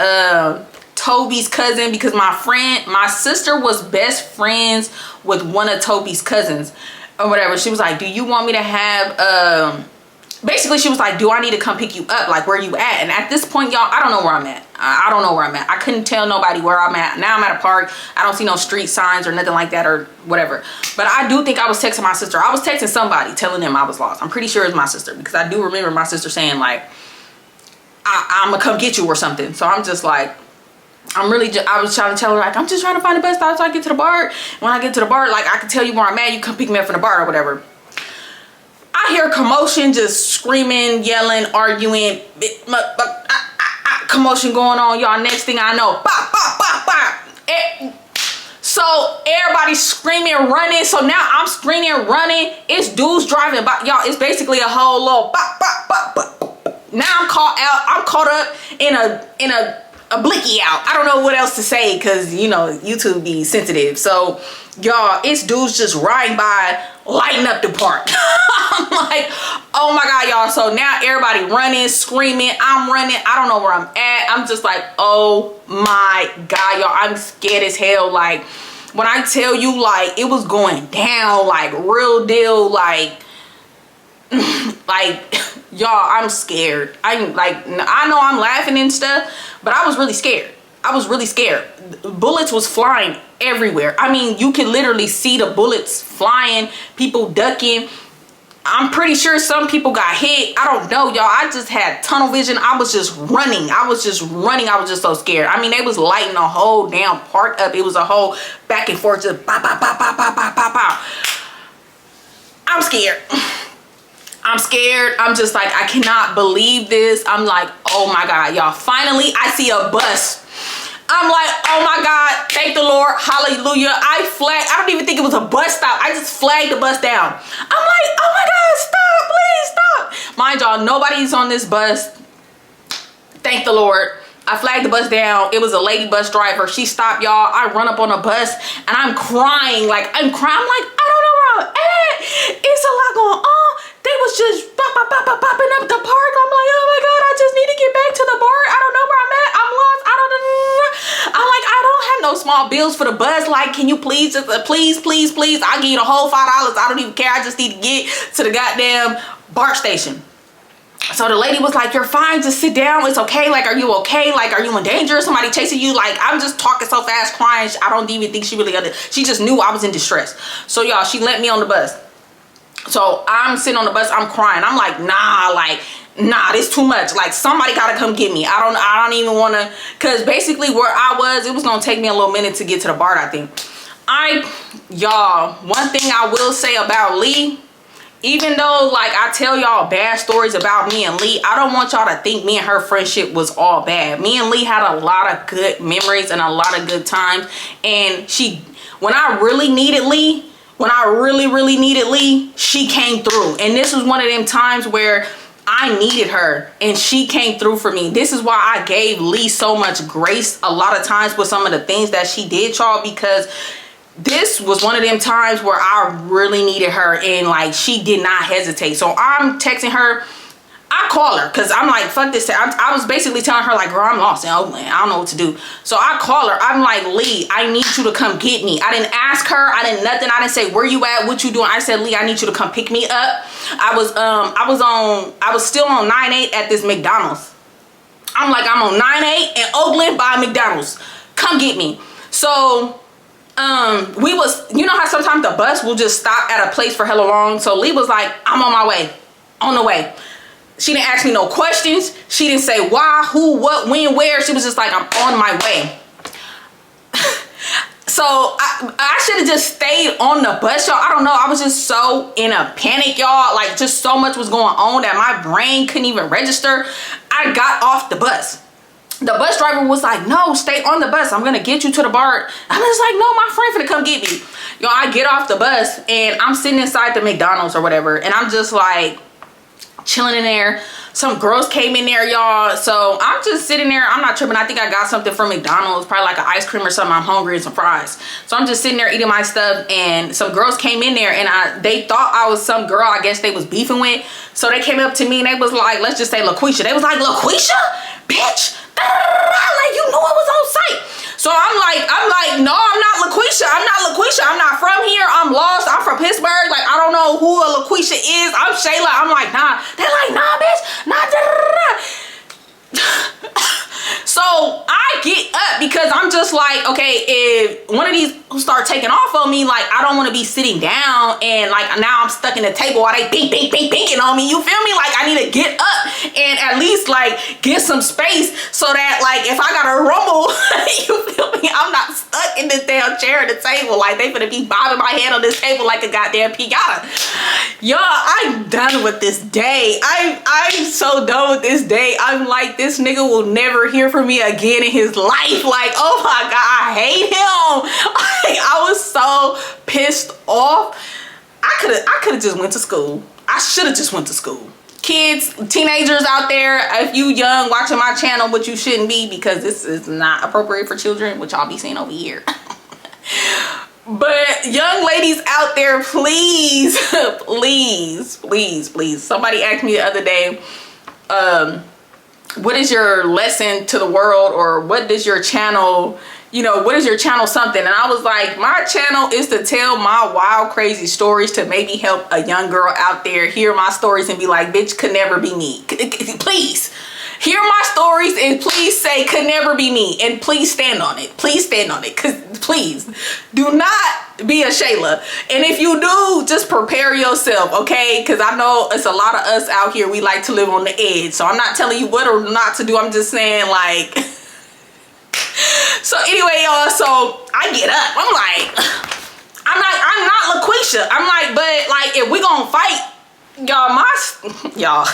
B: Toby's cousin? Because my sister was best friends with one of Toby's cousins or whatever. She was like, do you want me to have basically she was like, do I need to come pick you up? Like, where you at? And at this point, y'all, I don't know where I'm at. I don't know where I'm at. I couldn't tell nobody where I'm at. Now I'm at a park. I don't see no street signs or nothing like that or whatever. But I do think I was texting my sister. I was texting somebody telling them I was lost. I'm pretty sure it's my sister, because I do remember my sister saying like, I'm gonna come get you or something. So I'm just like, I was trying to tell her like, I'm just trying to find the bus stop so I get to the bar. When I get to the bar, like I can tell you where I'm at. You come pick me up from the bar or whatever. I hear commotion, just screaming, yelling, arguing, commotion going on, y'all. Next thing I know, bop, bop, bop, bop. So everybody's screaming, running. So now I'm screaming, running. It's dudes driving by, y'all. It's basically a whole little bop, bop, bop, bop. Now I'm caught up in a blicky out. I don't know what else to say, because you know YouTube be sensitive. So y'all, it's dudes just riding by, lighting up the park. I'm like, oh my God, y'all. So now everybody running, screaming, I'm running, I don't know where I'm at. I'm just like, oh my God, y'all, I'm scared as hell. Like when I tell you, like it was going down, like real deal, like y'all, I'm scared. I'm like, I know I'm laughing and stuff, but I was really scared. I was really scared. Bullets was flying everywhere. I mean, you can literally see the bullets flying, people ducking. I'm pretty sure some people got hit. I don't know, y'all. I just had tunnel vision. I was just running. I was just so scared. I mean, they was lighting the whole damn park up. It was a whole back and forth, just pop, pop, pop, pop, pop, pop, pop, pop. I'm scared. I'm scared. I'm just like, I cannot believe this. I'm like, oh my God, y'all. Finally, I see a bus. I'm like, oh my God, thank the Lord, hallelujah. I don't even think it was a bus stop. I just flagged the bus down. I'm like, oh my God, stop, please stop. Mind y'all, nobody's on this bus. Thank the Lord. I flagged the bus down. It was a lady bus driver. She stopped, y'all. I run up on the bus and I'm crying. I'm like, I don't know where I'm at. It's a lot going on. They was just popping up the park. I'm like, oh my God, I just need to get back to the bar. I don't know where I'm at. I'm lost. I'm like, I don't have no small bills for the bus. Like, can you please, just please, I'll give you the whole $5. I don't even care. I just need to get to the goddamn BART station. So the lady was like, you're fine, just sit down, it's okay. Like, are you okay? Like, are you in danger? Somebody chasing you? Like, I'm just talking so fast, crying. I don't even think she really understood. She just knew I was in distress. So y'all, she let me on the bus. So I'm sitting on the bus, I'm crying. I'm like, nah, this too much. Like, somebody gotta come get me. I don't even wanna, cause basically where I was, it was gonna take me a little minute to get to the BART, I think. Y'all, one thing I will say about Lee, even though like I tell y'all bad stories about me and Lee, I don't want y'all to think me and her friendship was all bad. Me and Lee had a lot of good memories and a lot of good times. And when I really needed Lee, when I really, really needed Lee, she came through. And this was one of them times where I needed her and she came through for me. This is why I gave Lee so much grace a lot of times with some of the things that she did, y'all, because this was one of them times where I really needed her and like she did not hesitate. So I'm texting her. I call her because I'm like, fuck this. I was basically telling her like, girl, I'm lost in Oakland. I don't know what to do. So I call her. I'm like, Lee, I need you to come get me. I didn't ask her. I didn't nothing. I didn't say, where you at? What you doing? I said, Lee, I need you to come pick me up. I was still on 9-8 at this McDonald's. I'm like, I'm on 9-8 in Oakland by McDonald's. Come get me. So we was, you know how sometimes the bus will just stop at a place for hella long. So Lee was like, I'm on my way, on the way. She didn't ask me no questions. She didn't say why, who, what, when, where. She was just like, I'm on my way. So I should have just stayed on the bus, y'all. I don't know. I was just so in a panic, y'all. Like just so much was going on that my brain couldn't even register. I got off the bus. The bus driver was like, no, stay on the bus. I'm going to get you to the bar. I was like, no, my friend finna come get me. Y'all, I get off the bus and I'm sitting inside the McDonald's or whatever. And I'm just like, chilling in there. Some girls came in there, y'all. So I'm just sitting there. I'm not tripping. I think I got something from McDonald's, probably like an ice cream or something. I'm hungry and some fries. So I'm just sitting there eating my stuff and some girls came in there and they thought I was some girl I guess they was beefing with. So they came up to me and they was like, let's just say LaQuisha. They was like, LaQuisha? Bitch? Like you knew it was on site. So I'm like, no, I'm not LaQuisha. I'm not from here. I'm lost. I'm from Pittsburgh. Like, I don't know who a LaQuisha is. I'm Shayla. I'm like, nah. They're like, nah, bitch. Nah, da, da, da. So I get up because I'm just like, okay, if one of these who start taking off on me, like I don't want to be sitting down and like now I'm stuck in the table while they binking on me. You feel me? Like I need to get up and at least like get some space so that like if I gotta rumble, you feel me? I'm not stuck in this damn chair at the table. Like they finna be bobbing my head on this table like a goddamn piñata. Y'all, I'm done with this day. I'm so done with this day. I'm like, this nigga will never hear from me again in his life. Like, oh my God, I hate him. Like, I was so pissed off. I could have just went to school. I should have just went to school. Kids, teenagers out there, if you young watching my channel, but you shouldn't be because this is not appropriate for children, which I'll be seeing over here. But young ladies out there, please, please. Somebody asked me the other day, what is your lesson to the world, or what does your channel, you know, what is your channel something? And I was like, my channel is to tell my wild, crazy stories to maybe help a young girl out there hear my stories and be like, bitch, could never be me. Please hear my stories and please say could never be me, and please stand on it. Please stand on it, because please do not be a Shayla. And if you do, just prepare yourself, okay? Because I know it's a lot of us out here, we like to live on the edge. So I'm not telling you what or not to do. I'm just saying like so anyway, y'all, so I get up. I'm like, I'm not LaQuisha. I'm like, but like if we gonna fight, y'all,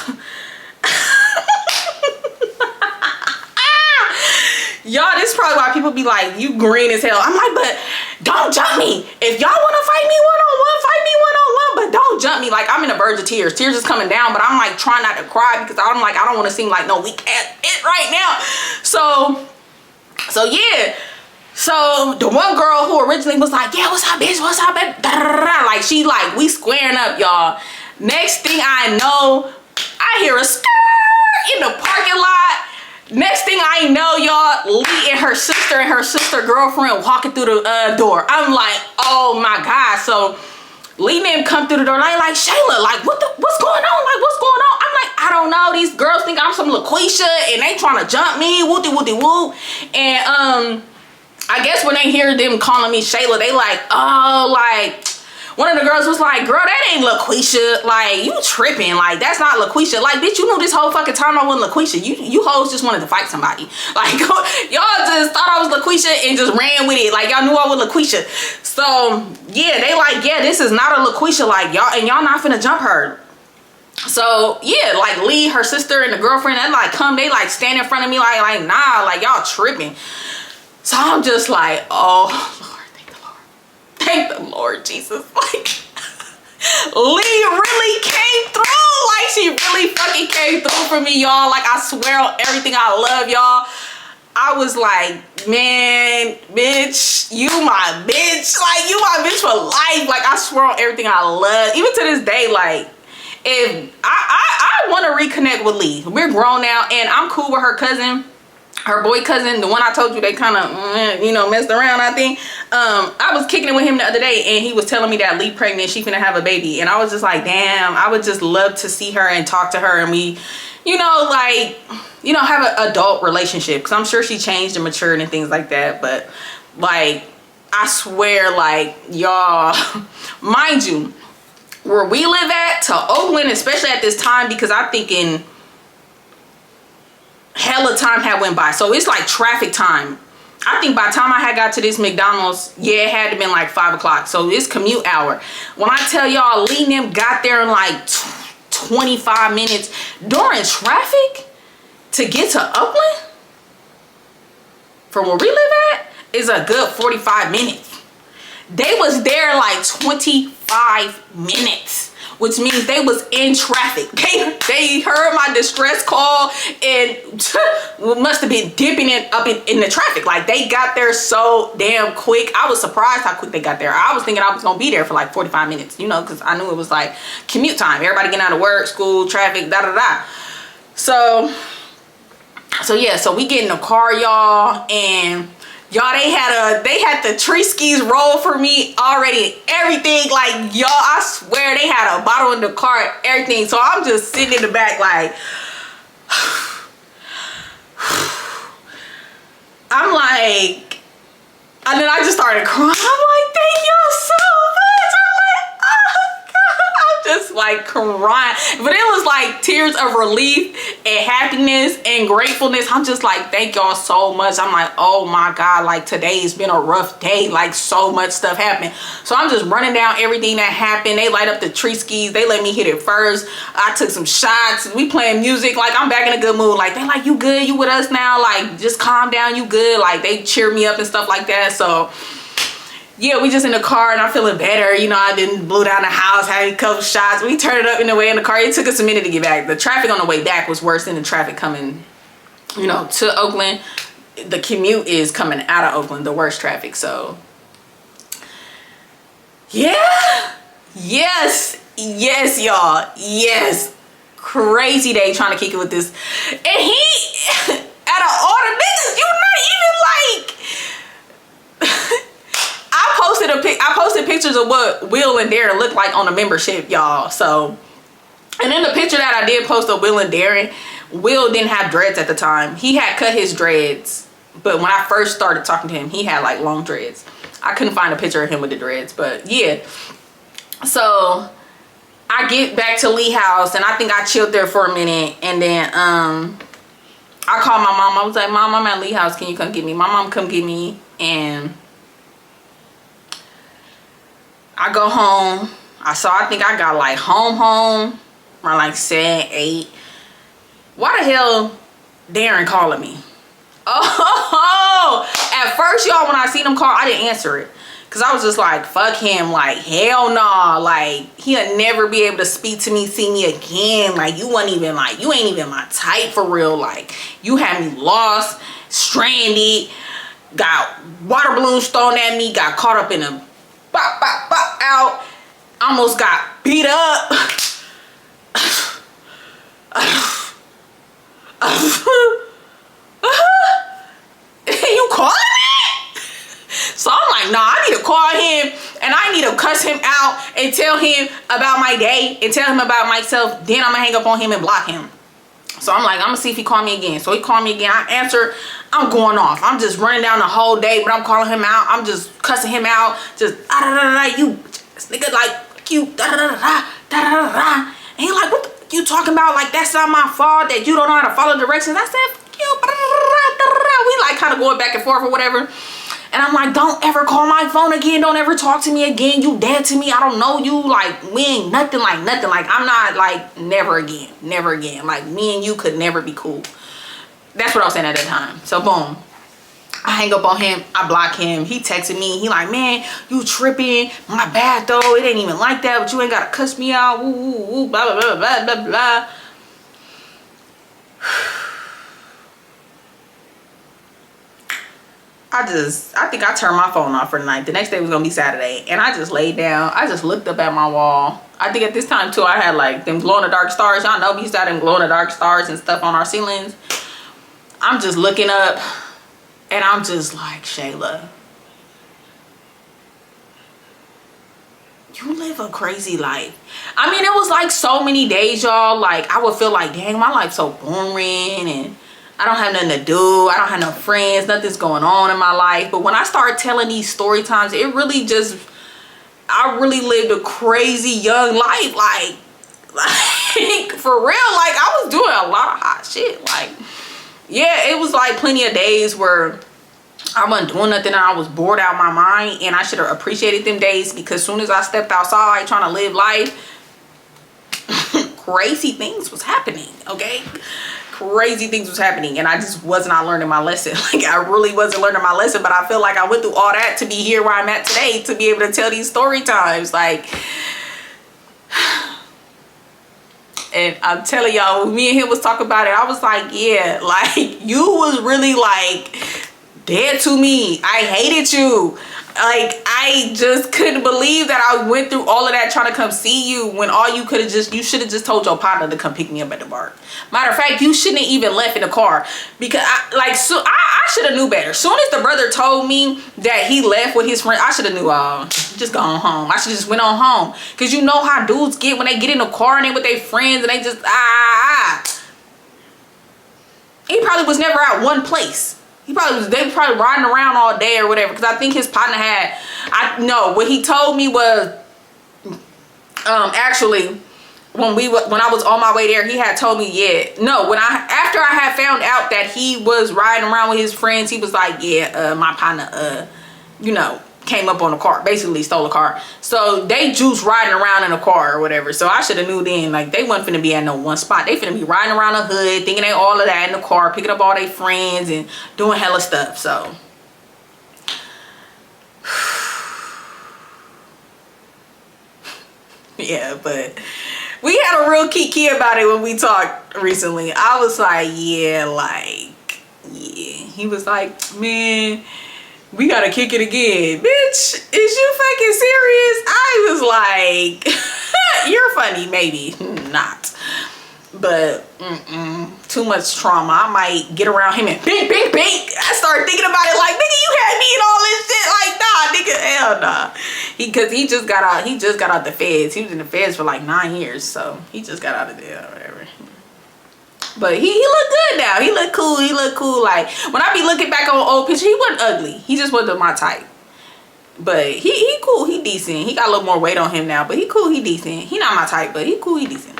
B: y'all, this is probably why people be like, you green as hell. I'm like, but don't jump me. If y'all want to fight me one-on-one, fight me one-on-one, but don't jump me. Like, I'm in a verge of tears. Tears is coming down, but I'm like trying not to cry because I'm like, I don't want to seem like no weak ass it right now. So yeah. So the one girl who originally was like, yeah, what's up, bitch? What's up, bitch? Like, she like, we squaring up, y'all. Next thing I know, I hear a skirt in the parking lot. Next thing I know, y'all, Lee and her sister girlfriend walking through the door. I'm like, oh my God. So Lee and them come through the door like Shayla, like what's going on? Like, what's going on? I'm like, I don't know. These girls think I'm some LaQuisha and they trying to jump me, woo. And I guess when they hear them calling me Shayla, they like, oh, like, one of the girls was like, girl, that ain't LaQuisha. Like, you tripping. Like, that's not LaQuisha. Like, bitch, you knew this whole fucking time I wasn't LaQuisha. You hoes just wanted to fight somebody. Like, y'all just thought I was LaQuisha and just ran with it. Like, y'all knew I was LaQuisha. So, yeah, they like, yeah, this is not a LaQuisha. Like, y'all not finna jump her. So, yeah, like, Lee, her sister, and the girlfriend, they like come, they like stand in front of me like nah, like, y'all tripping. So I'm just like, oh, Lord, thank the Lord. Lord Jesus, like, Lee really came through. Like, she really fucking came through for me, y'all. Like, I swear on everything I love, y'all. I was like, man, bitch, you my bitch. Like, you my bitch for life. Like, I swear on everything I love. Even to this day, like, if I want to reconnect with Lee. We're grown now, and I'm cool with her cousin. Her boy cousin, the one I told you they kind of, you know, messed around, I think. I was kicking it with him the other day, and he was telling me that Lee pregnant, she finna have a baby. And I was just like, damn, I would just love to see her and talk to her, and we, you know, like, you know, have an adult relationship. Because I'm sure she changed and matured and things like that. But, like, I swear, like, y'all, mind you, where we live at to Oakland, especially at this time, because I'm thinking hella time had went by, so it's like traffic time. I think by the time I had got to this McDonald's, yeah, it had to been like 5 o'clock, so it's commute hour. When I tell y'all, Lee and them got there in like 25 minutes during traffic to get to Oakland from where we live at is a good 45 minutes. They was there like 25 minutes, which means they was in traffic. They heard my distress call and must have been dipping it up in the traffic. Like, they got there so damn quick. I was surprised how quick they got there. I was thinking I was gonna be there for like 45 minutes, you know, because I knew it was like commute time. Everybody getting out of work, school, traffic, da da da. So yeah, so we get in the car, y'all, and y'all, they had the tree skis roll for me already, everything. Like, y'all, I swear they had a bottle in the car, everything. So I'm just sitting in the back like, I'm like, and then I just started crying. I'm like, thank y'all so much. I'm like, oh God, I'm just like crying. But it was like tears of relief and happiness and gratefulness. I'm just like, thank y'all so much. I'm like, oh my God, like today's been a rough day. Like, so much stuff happened. So I'm just running down everything that happened. They light up the tree skis. They let me hit it first. I took some shots. We playing music. Like, I'm back in a good mood. Like, they like, you good? You with us now? Like, just calm down. You good? Like, they cheer me up and stuff like that. So yeah, we just in the car and I'm feeling better. You know, I didn't blow down the house, had a couple shots. We turned it up in the way in the car. It took us a minute to get back. The traffic on the way back was worse than the traffic coming, you know, to Oakland. The commute is coming out of Oakland, the worst traffic. So yeah, yes, y'all, yes. Crazy day trying to kick it with this. And he, out of all the niggas, you not even like, I posted pictures of what Will and Darren looked like on the membership, y'all. So, and in the picture that I did post of Will and Darren, Will didn't have dreads at the time. He had cut his dreads, but when I first started talking to him, he had like long dreads. I couldn't find a picture of him with the dreads, but yeah. So I get back to Lee house and I think I chilled there for a minute, and then I called my mom. I was like, Mom, I'm at Lee house, can you come get me? My mom come get me, and I go home. I think I got like home around like 7, 8. Why the hell Darren calling me? Oh, at first, y'all, when I seen him call, I didn't answer it. Cause I was just like, fuck him, like, hell nah. Like, he'll never be able to speak to me, see me again. Like, you ain't even my type for real. Like, you had me lost, stranded, got water balloons thrown at me, got caught up in a bop, bop, bop out, almost got beat up. You calling me? So I'm like, nah, I need to call him and I need to cuss him out and tell him about my day and tell him about myself. Then I'm gonna hang up on him and block him. So I'm like, I'm gonna see if he called me again. So he called me again. I answer. I'm going off. I'm just running down the whole day, but I'm calling him out. I'm just cussing him out. Just you nigga, like you And he like, what the, you talking about? Like, that's not my fault that you don't know how to follow directions. I said, fuck you. We like kind of going back and forth or whatever. And I'm like, don't ever call my phone again. Don't ever talk to me again. You dead to me. I don't know you. Like, we ain't nothing. Like, I'm not, like, never again. Never again. Like, me and you could never be cool. That's what I was saying at that time. So, boom. I hang up on him. I block him. He texted me. He like, man, you tripping. My bad though. It ain't even like that. But you ain't got to cuss me out. Woo, woo, woo, blah, blah, blah, blah, blah, blah. I think I turned my phone off for the night. The next day was going to be Saturday. And I just laid down. I just looked up at my wall. I think at this time too, I had like them glow in the dark stars. Y'all know we used to have them glow in the dark stars and stuff on our ceilings. I'm just looking up and I'm just like, Shayla, you live a crazy life. I mean, it was like so many days, y'all. Like I would feel like, dang, my life's so boring and I don't have nothing to do. I don't have no friends. Nothing's going on in my life. But when I started telling these story times, it really just, I really lived a crazy young life. Like for real, like I was doing a lot of hot shit. Like, yeah, it was like plenty of days where I wasn't doing nothing and I was bored out of my mind, and I should have appreciated them days, because as soon as I stepped outside trying to live life, crazy things was happening, okay? Crazy things was happening, and I just was not learning my lesson. Like I really wasn't learning my lesson, but I feel like I went through all that to be here where I'm at today, to be able to tell these story times. Like, and I'm telling y'all, when me and him was talking about it, I was like, yeah, like you was really like dead to me. I hated you. Like I just couldn't believe that I went through all of that trying to come see you, when all you could have just, you should have just told your partner to come pick me up at the bar. Matter of fact, you shouldn't have even left in the car, because I should have knew better. Soon as the brother told me that he left with his friend, I should have knew, just go on home. I should just went on home, because you know how dudes get when they get in the car and they with their friends and they just He probably was never at one place. They were probably riding around all day or whatever, because I think his partner had, what he told me was, actually, when I was on my way there, he had told me, after I had found out that he was riding around with his friends, he was like, my partner, came up on the car, basically stole a car. So they juice riding around in a car or whatever. So I should have knew then, like they wasn't finna be at no one spot. They finna be riding around the hood, thinking they all of that in the car, picking up all their friends and doing hella stuff. So yeah, but we had a real kiki about it when we talked recently. I was like, yeah. He was like, man, we gotta kick it again. Bitch, is you fucking serious? I was like, you're funny, maybe not. But too much trauma. I might get around him and bink. I started thinking about it like, nigga, you had me and all this shit. Like, nah, nigga, hell nah. Cause he just got out the feds. He was in the feds for like 9 years, so he just got out of there or whatever. But he looked good now. He looked cool. Like when I be looking back on old pictures, he wasn't ugly. He just wasn't my type. But he cool. He decent. He got a little more weight on him now. But he cool. He decent. He not my type, but he cool. He decent.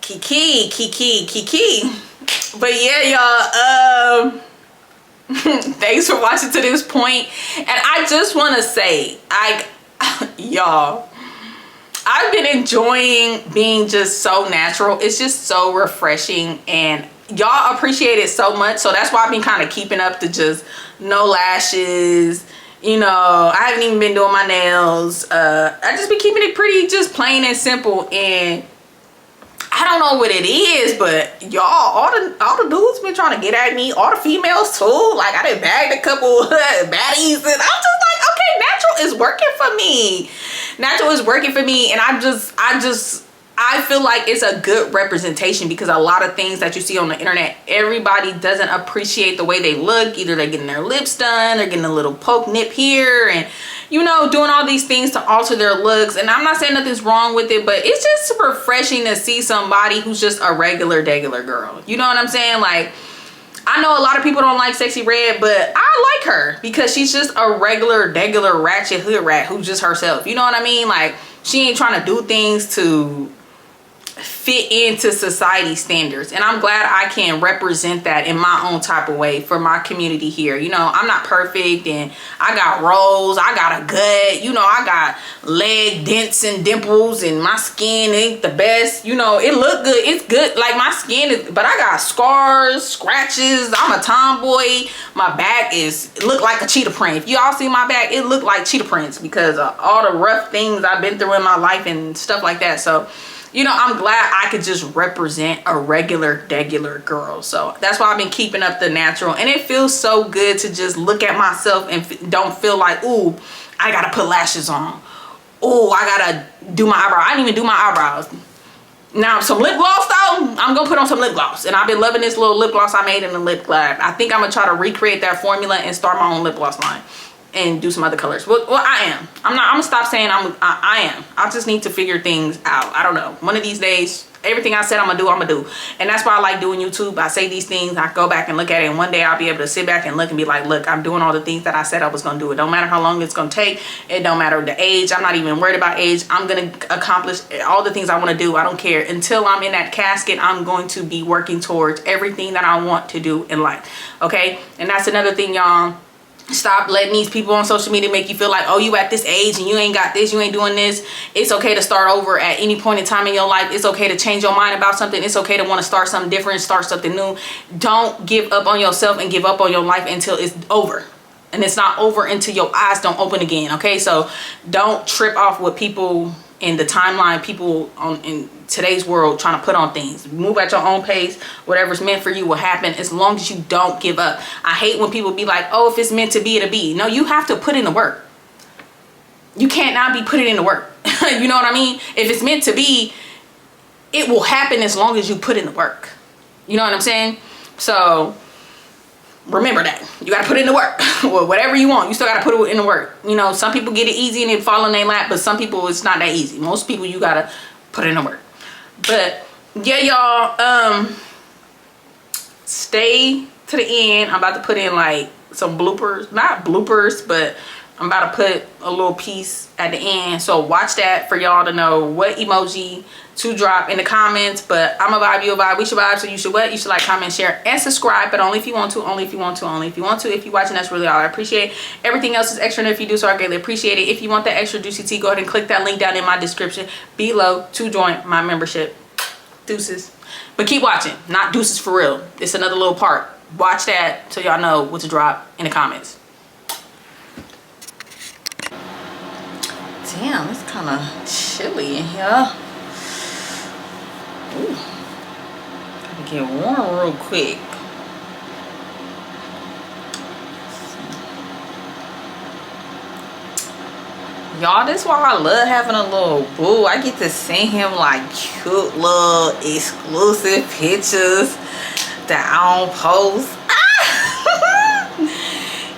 B: Kiki. But yeah, y'all. Thanks for watching to this point. And I just want to say, y'all, I've been enjoying being just so natural. It's just so refreshing, and y'all appreciate it so much. So that's why I've been kind of keeping up to just no lashes. I haven't even been doing my nails. I just been keeping it pretty just plain and simple. And I don't know what it is, but y'all, all the dudes been trying to get at me, all the females too. Like I done bagged a couple baddies, and I'm just like, okay, natural is working for me. Natural is working for me, and I feel like it's a good representation, because a lot of things that you see on the internet, everybody doesn't appreciate the way they look. Either they're getting their lips done, they're getting a little poke nip here, and doing all these things to alter their looks. And I'm not saying nothing's wrong with it, but it's just refreshing to see somebody who's just a regular girl. You know what I'm saying? Like, I know a lot of people don't like Sexy Red, but I like her because she's just a regular ratchet hood rat who's just herself. You know what I mean? Like, she ain't trying to do things to fit into society standards, and I'm glad I can represent that in my own type of way for my community here. You know, I'm not perfect, and I got rolls, I got a gut, you know, I got leg dents and dimples, and my skin ain't the best, you know. It look good, it's good, like my skin is, but I got scars, scratches, I'm a tomboy. My back look like a cheetah print. If y'all see my back, it look like cheetah prints because of all the rough things I've been through in my life and stuff like that. So, you know, I'm glad I could just represent a regular girl. So that's why I've been keeping up the natural, and it feels so good to just look at myself and don't feel like, ooh, I gotta put lashes on, ooh, I gotta do my eyebrow. I didn't even do my eyebrows. Now, some lip gloss though, I'm gonna put on some lip gloss, and I've been loving this little lip gloss I made in the lip lab. I think I'm gonna try to recreate that formula and start my own lip gloss line and do some other colors. Well, I am. I'm gonna stop saying I am. I just need to figure things out. I don't know. One of these days, everything I said I'm gonna do. And that's why I like doing YouTube. I say these things, I go back and look at it, and one day I'll be able to sit back and look and be like, look, I'm doing all the things that I said I was gonna do. It don't matter how long it's gonna take. It don't matter the age. I'm not even worried about age. I'm gonna accomplish all the things I wanna do. I don't care. Until I'm in that casket, I'm going to be working towards everything that I want to do in life. Okay? And that's another thing, y'all. Stop letting these people on social media make you feel like, oh, you at this age and you ain't got this, you ain't doing this. It's okay to start over at any point in time in your life. It's okay to change your mind about something. It's okay to want to start something different, start something new. Don't give up on yourself and give up on your life until it's over. And it's not over until your eyes don't open again. Okay, so don't trip off what people in the timeline, people in today's world trying to put on things. Move at your own pace. Whatever's meant for you will happen, as long as you don't give up. I hate when people be like, oh, if it's meant to be, it'll be. No, you have to put in the work. You can't not be putting in the work. You know what I mean? If it's meant to be, it will happen as long as you put in the work. You know what I'm saying? So remember that. You got to put in the work. Well, whatever you want, you still got to put in the work. You know, some people get it easy and it fall in their lap, but some people it's not that easy. Most people you got to put in the work. But yeah, y'all, stay to the end. I'm about to put in like some bloopers, not bloopers, but I'm about to put a little piece at the end. So watch that for y'all to know what emoji to drop in the comments. But I'm a vibe, you a vibe, we should vibe. So you should what? You should like, comment, share, and subscribe. But only if you want to, only if you want to, only if you want to. If you're watching, that's really all I appreciate. Everything else is extra, and if you do so, I greatly appreciate it. If you want that extra juicy tea, go ahead and click that link down in my description below to join my membership. Deuces. But keep watching. Not deuces for real. It's another little part. Watch that so y'all know what to drop in the comments. Damn, it's kind of chilly in here. Ooh. Gotta get warm real quick. Y'all, this is why I love having a little boo. I get to send him like cute little exclusive pictures that I don't post.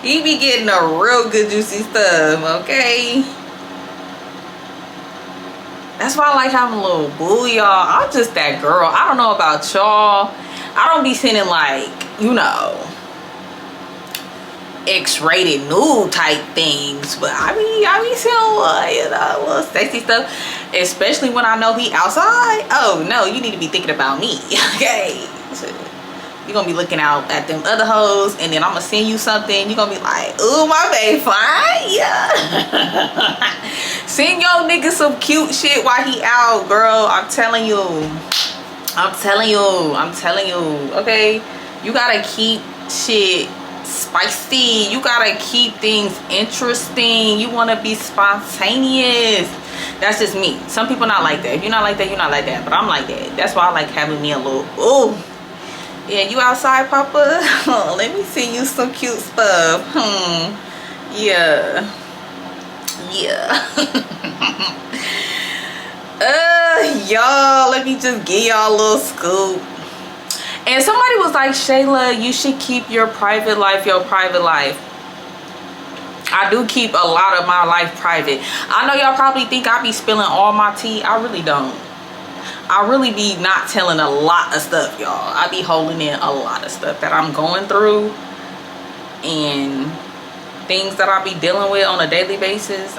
B: He be getting a real good juicy stuff, okay? That's why I like having a little boo, y'all. I'm just that girl. I don't know about y'all. I don't be sending like, you know, X-rated nude type things, but I be seeing you know, little sexy stuff, especially when I know he outside. Oh no, you need to be thinking about me. Okay, you're gonna be looking out at them other hoes, and then I'm gonna send you something, you're gonna be like, ooh, my babe fine. Yeah. Send your nigga some cute shit while he out, girl. I'm telling you, okay? You gotta keep shit spicy. You gotta keep things interesting. You want to be spontaneous. That's just me. Some people not like that. If you're not like that, you're not like that, but I'm like that. That's why I like having me a little, ooh, yeah, you outside, Papa? Let me see you some cute stuff. Yeah, y'all, let me just give y'all a little scoop. And somebody was like, Shayla, you should keep your private life your private life. I do keep a lot of my life private. I know y'all probably think I be spilling all my tea. I really don't. I really be not telling a lot of stuff, y'all. I be holding in a lot of stuff that I'm going through and things that I be dealing with on a daily basis.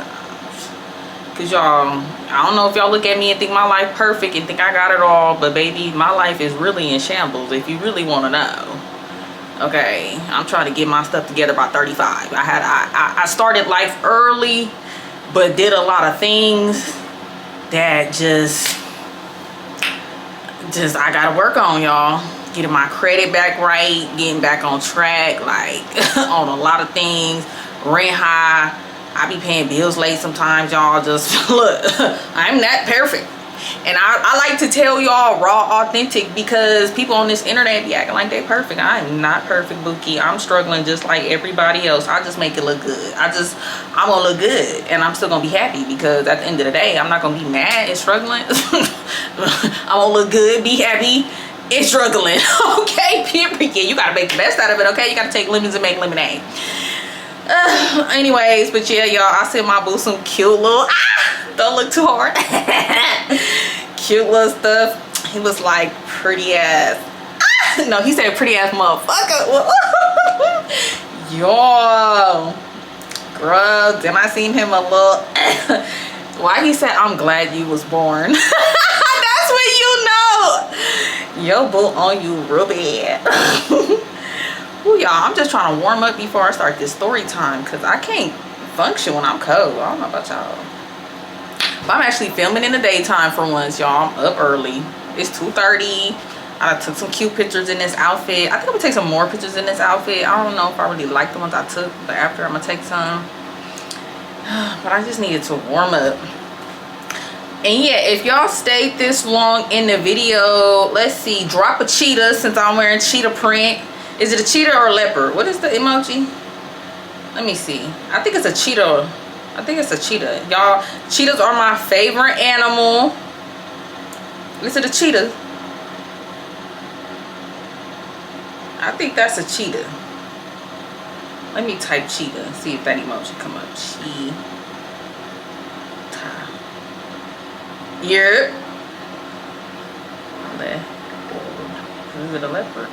B: Cause y'all, I don't know if y'all look at me and think my life perfect and think I got it all, but baby, my life is really in shambles if you really want to know. Okay, I'm trying to get my stuff together by 35. I started life early, but did a lot of things that just I gotta work on, y'all. Getting my credit back right, getting back on track, like on a lot of things. Rent high. I be paying bills late sometimes, y'all. Just look, I'm not perfect. And I like to tell y'all raw, authentic, because people on this internet be acting like they perfect. I am not perfect, Bookie. I'm struggling just like everybody else. I just make it look good. I'm gonna look good, and I'm still gonna be happy, because at the end of the day, I'm not gonna be mad and struggling. I'm gonna look good, be happy, and struggling. Okay, period. You gotta make the best out of it. Okay, you gotta take lemons and make lemonade. Anyways, but yeah, y'all, I sent my boo some cute little, don't look too hard. Cute little stuff. He was like, pretty ass. No, he said pretty ass motherfucker. Yo, girl, then I seen him a little. Why he said, I'm glad you was born. That's when you know your boo on you real bad. Ooh, y'all, I'm just trying to warm up before I start this story time, because I can't function when I'm cold. I don't know about y'all. But I'm actually filming in the daytime for once, y'all. I'm up early. It's 2:30. I took some cute pictures in this outfit. I think I'm going to take some more pictures in this outfit. I don't know if I really like the ones I took, but after I'm going to take some. But I just needed to warm up. And yeah, if y'all stayed this long in the video, let's see. Drop a cheetah, since I'm wearing cheetah print. Is it a cheetah or a leopard? What is the emoji? Let me see. I think it's a cheetah. I think it's a cheetah. Y'all, cheetahs are my favorite animal. Is it a cheetah? I think that's a cheetah. Let me type cheetah. See if that emoji come up. Cheetah. Yep. Is it a leopard?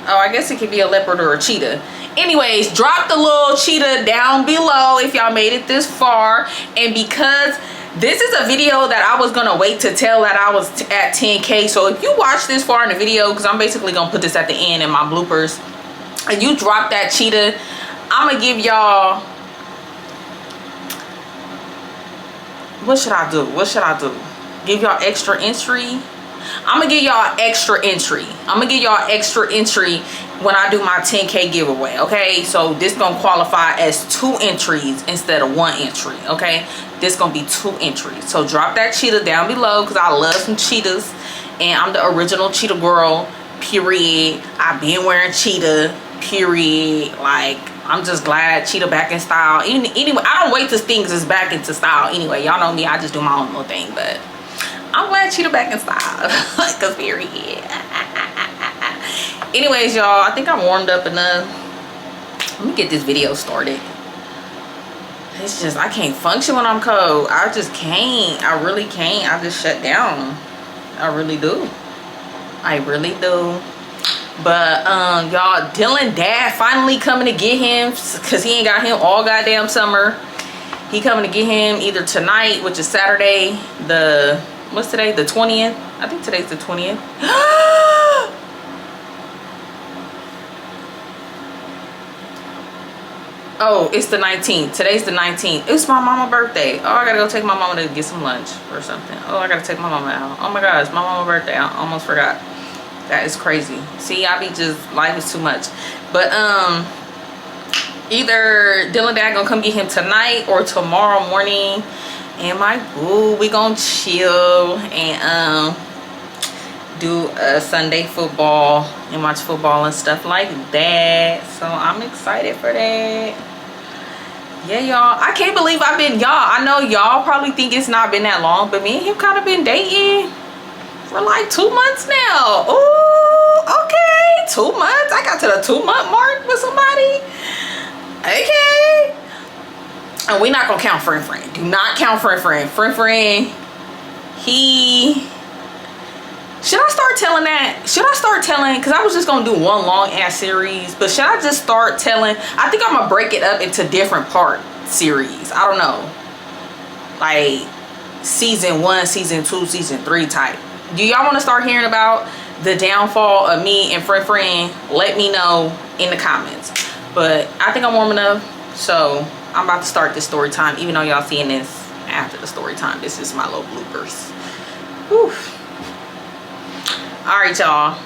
B: Oh, I guess it could be a leopard or a cheetah. Anyways, drop the little cheetah down below if y'all made it this far. And because this is a video that I was gonna wait to tell that I was at 10K, so if you watch this far in the video, because I'm basically gonna put this at the end in my bloopers, and you drop that cheetah, I'm gonna give y'all, what should I do? What should I do? Give y'all extra entry? I'm gonna give y'all extra entry. I'm gonna give y'all extra entry when I do my 10K giveaway, okay? So this gonna qualify as 2 entries instead of 1 entry, okay? This gonna be 2 entries. So drop that cheetah down below, because I love some cheetahs, and I'm the original cheetah girl, period. I've been wearing cheetah, period. Like, I'm just glad cheetah back in style. Anyway, I don't wait till things is back into style anyway. Y'all know me, I just do my own little thing, but I'm glad cheetah back in style. Cause period. Anyways, y'all, I think I'm warmed up enough. Let me get this video started. It's just, I can't function when I'm cold. I just can't. I really can't. I just shut down. I really do. I really do. But y'all, Dylan dad finally coming to get him, because he ain't got him all goddamn summer. He coming to get him either tonight, which is Saturday, what's today? The 20th? I think today's the 20th. Oh, it's the 19th. Today's the 19th. It's my mama's birthday. Oh, I gotta go take my mama to get some lunch or something. Oh, I gotta take my mama out. Oh my gosh, my mama's birthday. I almost forgot. That is crazy. See, I be just, life is too much. But either Dylan dad gonna come get him tonight or tomorrow morning. And my boo, we gonna chill and do a Sunday football and watch football and stuff like that. So I'm excited for that. Yeah, y'all, I can't believe I've been, y'all, I know y'all probably think it's not been that long, but me and him kind of been dating for like 2 months now. Ooh, okay, 2 months. I got to the 2-month mark with somebody. Okay. And we're not gonna count friend. Do not count friend. Friend, he, should I start telling that? Should I start telling, because I was just gonna do one long ass series, but should I just start telling? I think I'm gonna break it up into different part series. I don't know. Like, season 1, season 2, season 3 type. Do y'all want to start hearing about the downfall of me and friend? Let me know in the comments. But I think I'm warm enough, so I'm about to start this story time, even though y'all seeing this after the story time. This is my little bloopers. Whew. All right, y'all.